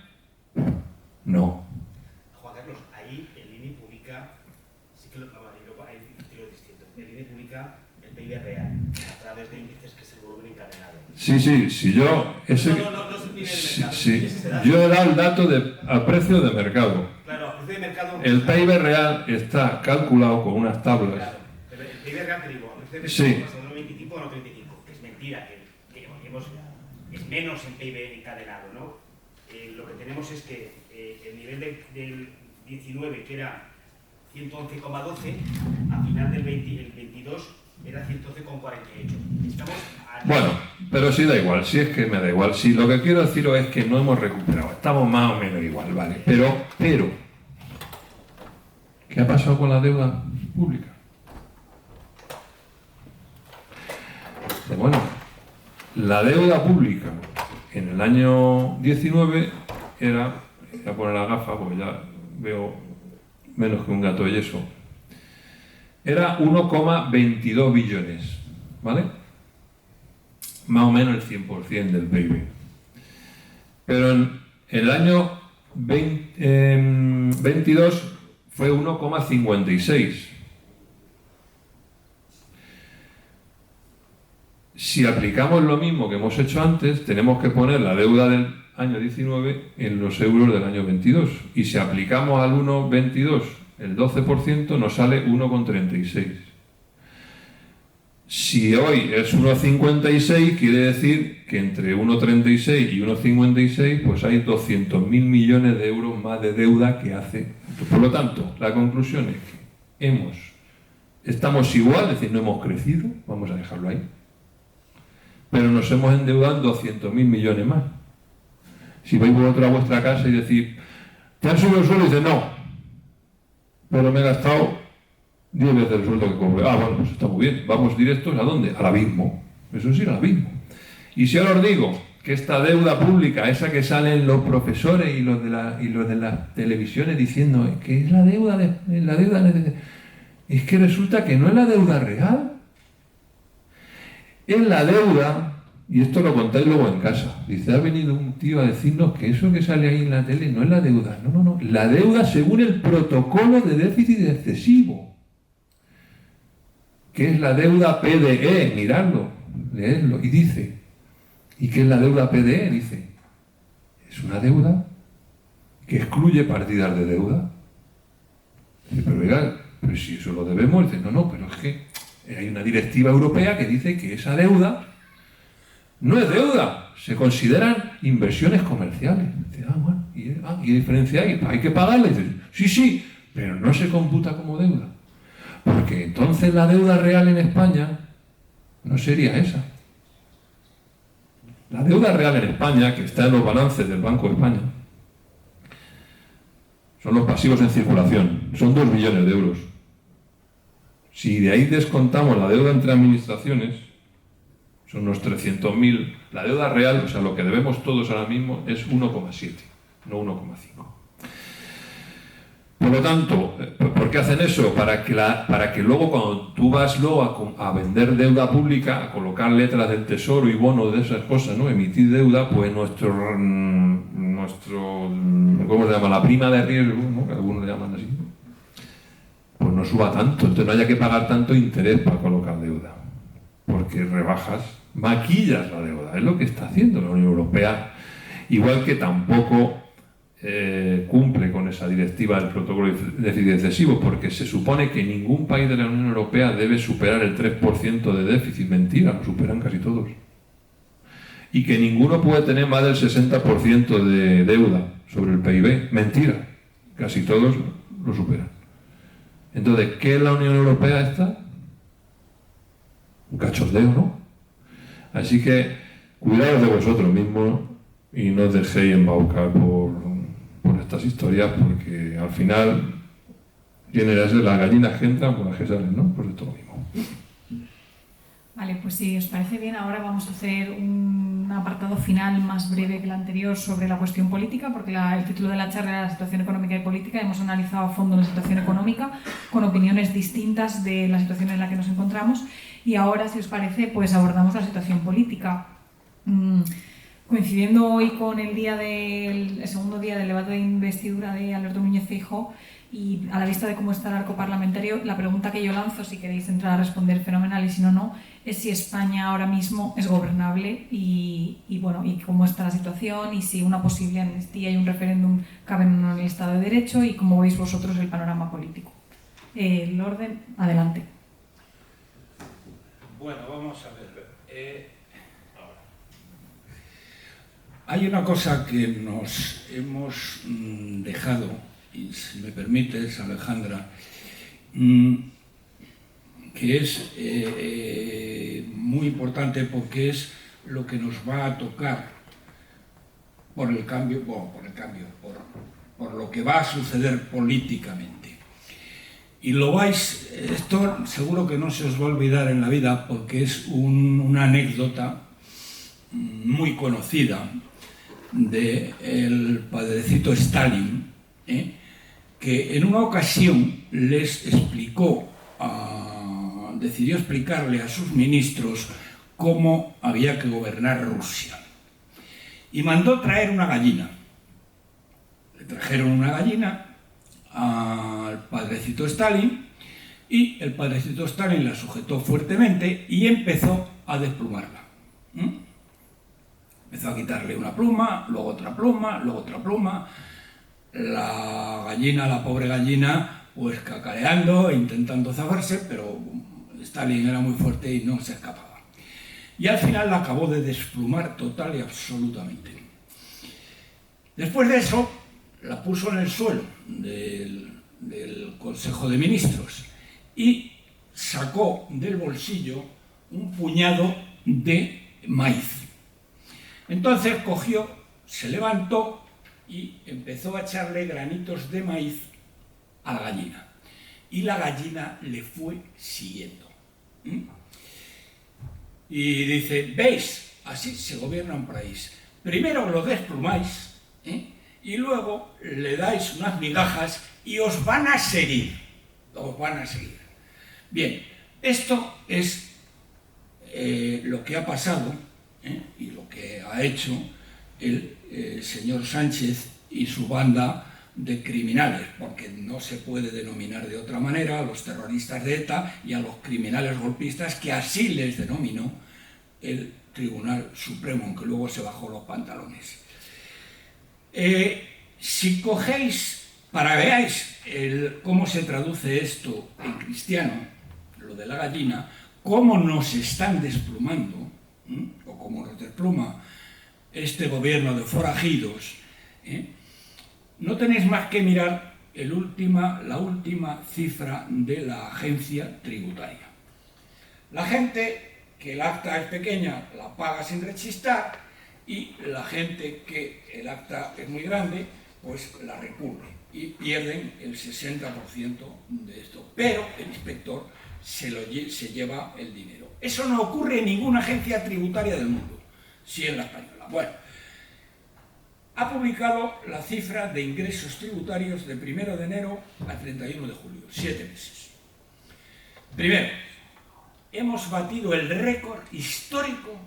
No. Juan Carlos, ahí el INE publica, sí que hay tiros distintos. El INE publica el PIB real a través de índices que es el volumen encadenado. Sí, yo... Ese, no es el PIB de mercado. Sí, yo he dado el dato a precio de mercado. Claro, a precio de mercado... El PIB real está calculado con unas tablas. Claro, pero el PIB real, te digo, a precio de Sí. mercado, ¿no 25 o no 35? Que es mentira, que es menos en PIB encadenado, ¿no? Lo que tenemos es que el nivel del 19, que era 111,12, a final del 22 era 111,48. Estamos Bueno, pero sí da igual, sí es que me da igual. Sí, lo que quiero deciros es que no hemos recuperado, estamos más o menos igual, ¿vale? Pero, ¿qué ha pasado con la deuda pública? Bueno, la deuda pública en el año 19 era, voy a poner la gafa porque ya veo menos que un gato de yeso, era 1,22 billones, ¿vale? Más o menos el 100% del PIB. Pero en el año 22 fue 1,56. Si aplicamos lo mismo que hemos hecho antes, tenemos que poner la deuda del año 19 en los euros del año 22. Y si aplicamos al 1,22 el 12%, nos sale 1,36. Si hoy es 1,56, quiere decir que entre 1,36 y 1,56 pues hay 200.000 millones de euros más de deuda que hace. Por lo tanto, la conclusión es que estamos igual, es decir, no hemos crecido, vamos a dejarlo ahí, pero nos hemos endeudado en 200.000 millones más. Si vais vosotros a vuestra casa y decís, ¿te han subido el sueldo? Y dices, no, pero me he gastado 10 veces el sueldo que cobro. Ah, bueno, pues está muy bien. Vamos directos ¿a dónde? Al abismo. Eso sí, al abismo. Y si ahora os digo que esta deuda pública, esa que salen los profesores y los de las televisiones diciendo que es la deuda es que resulta que no es la deuda real. Es la deuda, y esto lo contáis luego en casa. Dice, ha venido un tío a decirnos que eso que sale ahí en la tele no es la deuda. No. La deuda según el protocolo de déficit excesivo, que es la deuda PDE, miradlo, leedlo, y dice, ¿y qué es la deuda PDE? Dice, es una deuda que excluye partidas de deuda. Dice, pero oiga, pero si eso lo debemos, dice, no, pero es que hay una directiva europea que dice que esa deuda no es deuda, se consideran inversiones comerciales. Dice, bueno, ¿qué diferencia hay? ¿Hay que pagarla? Dice, sí, pero no se computa como deuda. Porque entonces la deuda real en España no sería esa. La deuda real en España, que está en los balances del Banco de España, son los pasivos en circulación, son 2 billones de euros. Si de ahí descontamos la deuda entre administraciones, son unos 300.000. La deuda real, o sea, lo que debemos todos ahora mismo, es 1,7, no 1,5. Por lo tanto, ¿por qué hacen eso? Para que luego cuando tú vas luego a vender deuda pública, a colocar letras del tesoro y bonos de esas cosas, ¿no? Emitir deuda, pues nuestro ¿cómo se llama? La prima de riesgo, ¿no? Que algunos le llaman así, pues no suba tanto, entonces no haya que pagar tanto interés para colocar deuda, porque maquillas la deuda, es lo que está haciendo la Unión Europea, igual que tampoco cumple con con esa directiva del protocolo de déficit excesivo, porque se supone que ningún país de la Unión Europea debe superar el 3% de déficit. Mentira, lo superan casi todos. Y que ninguno puede tener más del 60% de deuda sobre el PIB. Mentira, casi todos lo superan. Entonces, ¿qué es la Unión Europea esta? Un cachondeo, ¿no? Así que cuidaos de vosotros mismos y no os dejéis embaucar por estas historias, porque al final tienen las gallinas que entran por las que salen, ¿no? Pues esto lo mismo. Vale, pues si os parece bien, ahora vamos a hacer un apartado final más breve que el anterior sobre la cuestión política, porque el título de la charla era la situación económica y política. Hemos analizado a fondo la situación económica con opiniones distintas de la situación en la que nos encontramos, y ahora, si os parece, pues abordamos la situación política. Coincidiendo hoy con el segundo día del debate de investidura de Alberto Núñez Feijóo, y a la vista de cómo está el arco parlamentario, la pregunta que yo lanzo, si queréis entrar a responder fenomenal y si no, no, es si España ahora mismo es gobernable y cómo está la situación, y si una posible amnistía y un referéndum caben en el Estado de Derecho, y cómo veis vosotros el panorama político. El orden, adelante. Bueno, vamos a ver. Hay una cosa que nos hemos dejado, y si me permites, Alejandra, que es muy importante, porque es lo que nos va a tocar por lo que va a suceder políticamente. Y esto seguro que no se os va a olvidar en la vida, porque es una anécdota muy conocida del padrecito Stalin, que en una ocasión decidió explicarle a sus ministros cómo había que gobernar Rusia. Y mandó traer una gallina. Le trajeron una gallina al padrecito Stalin, y el padrecito Stalin la sujetó fuertemente y empezó a desplumarla. Empezó a quitarle una pluma, luego otra pluma, luego otra pluma. La pobre gallina, pues cacareando e intentando zafarse, pero Stalin era muy fuerte y no se escapaba. Y al final la acabó de desplumar total y absolutamente. Después de eso, la puso en el suelo del Consejo de Ministros y sacó del bolsillo un puñado de maíz. Entonces cogió, se levantó y empezó a echarle granitos de maíz a la gallina. Y la gallina le fue siguiendo. Y dice: ¿veis? Así se gobierna un país. Primero lo desplumáis, y luego le dais unas migajas y os van a seguir. Os van a seguir. Bien, esto es lo que ha pasado, y lo que ha hecho el señor Sánchez y su banda de criminales, porque no se puede denominar de otra manera a los terroristas de ETA y a los criminales golpistas, que así les denominó el Tribunal Supremo, aunque luego se bajó los pantalones. Si cogéis, para veáis cómo se traduce esto en cristiano, lo de la gallina, cómo nos están desplumando, o cómo nos despluma este gobierno de forajidos, no tenéis más que mirar la última cifra de la agencia tributaria. La gente que el acta es pequeña la paga sin rechistar, y la gente que el acta es muy grande pues la recurre, y pierden el 60% de esto. Pero el inspector se lleva el dinero. Eso no ocurre en ninguna agencia tributaria del mundo, sí en la española. Bueno, ha publicado la cifra de ingresos tributarios de 1 de enero a 31 de julio, 7 meses. Primero, hemos batido el récord histórico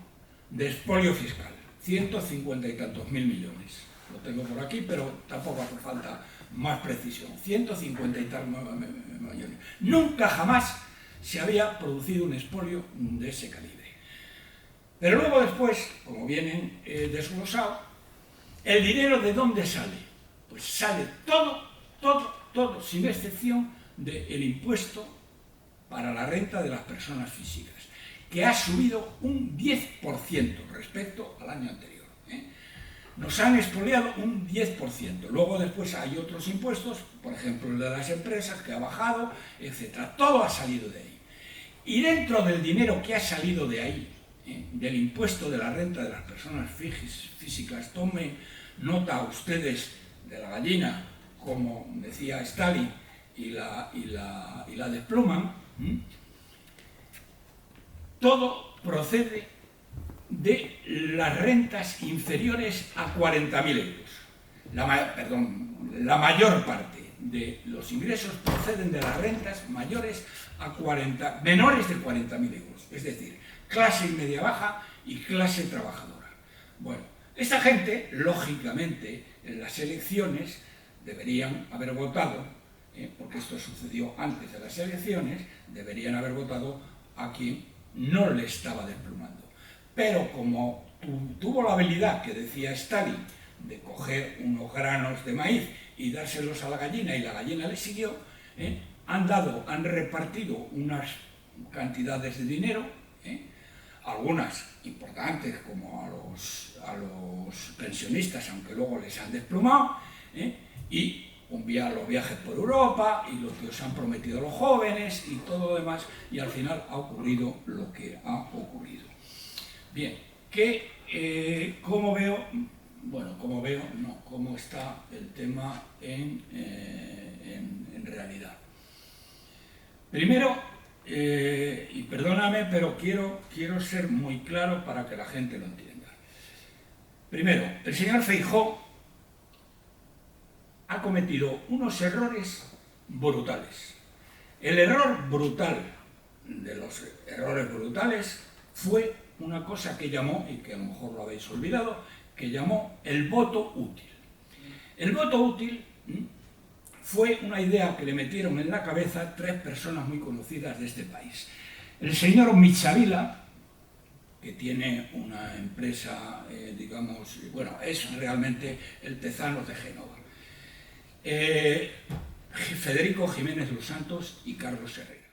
de expolio fiscal, 150 y tantos mil millones. Lo tengo por aquí, pero tampoco hace falta más precisión. 150 y tantos millones. Nunca jamás se había producido un expolio de ese calibre. Pero luego después, como vienen desglosado, ¿el dinero de dónde sale? pues sale todo, sin excepción, del impuesto para la renta de las personas físicas, que ha subido un 10% respecto al año anterior. Nos han expoliado un 10%. Luego después hay otros impuestos, por ejemplo el de las empresas, que ha bajado, etc. Todo ha salido de ahí. Y dentro del dinero que ha salido de ahí, del impuesto de la renta de las personas físicas, tomen nota ustedes de la gallina, como decía Stalin, y la despluman, todo procede de las rentas inferiores a 40.000 euros. La mayor parte de los ingresos proceden de las rentas menores de 40.000 euros, es decir, clase media baja y clase trabajadora. Bueno, esta gente, lógicamente, en las elecciones deberían haber votado, porque esto sucedió antes de las elecciones, deberían haber votado a quien no le estaba desplumando. Pero como tuvo la habilidad, que decía Stalin, de coger unos granos de maíz y dárselos a la gallina, y la gallina le siguió, han repartido unas cantidades de dinero, algunas importantes, como a los pensionistas, aunque luego les han desplumado, y los viajes por Europa, y lo que os han prometido los jóvenes, y todo lo demás, y al final ha ocurrido lo que ha ocurrido. Bien, cómo está el tema en realidad. Primero, y perdóname, pero quiero ser muy claro para que la gente lo entienda. Primero, el señor Feijóo ha cometido unos errores brutales. El error brutal de los errores brutales fue una cosa que llamó, y que a lo mejor lo habéis olvidado, que llamó el voto útil. El voto útil fue una idea que le metieron en la cabeza 3 personas muy conocidas de este país. El señor Michavila, que tiene una empresa, es realmente el Tezanos de Génova. Federico Jiménez Los Santos y Carlos Herrera.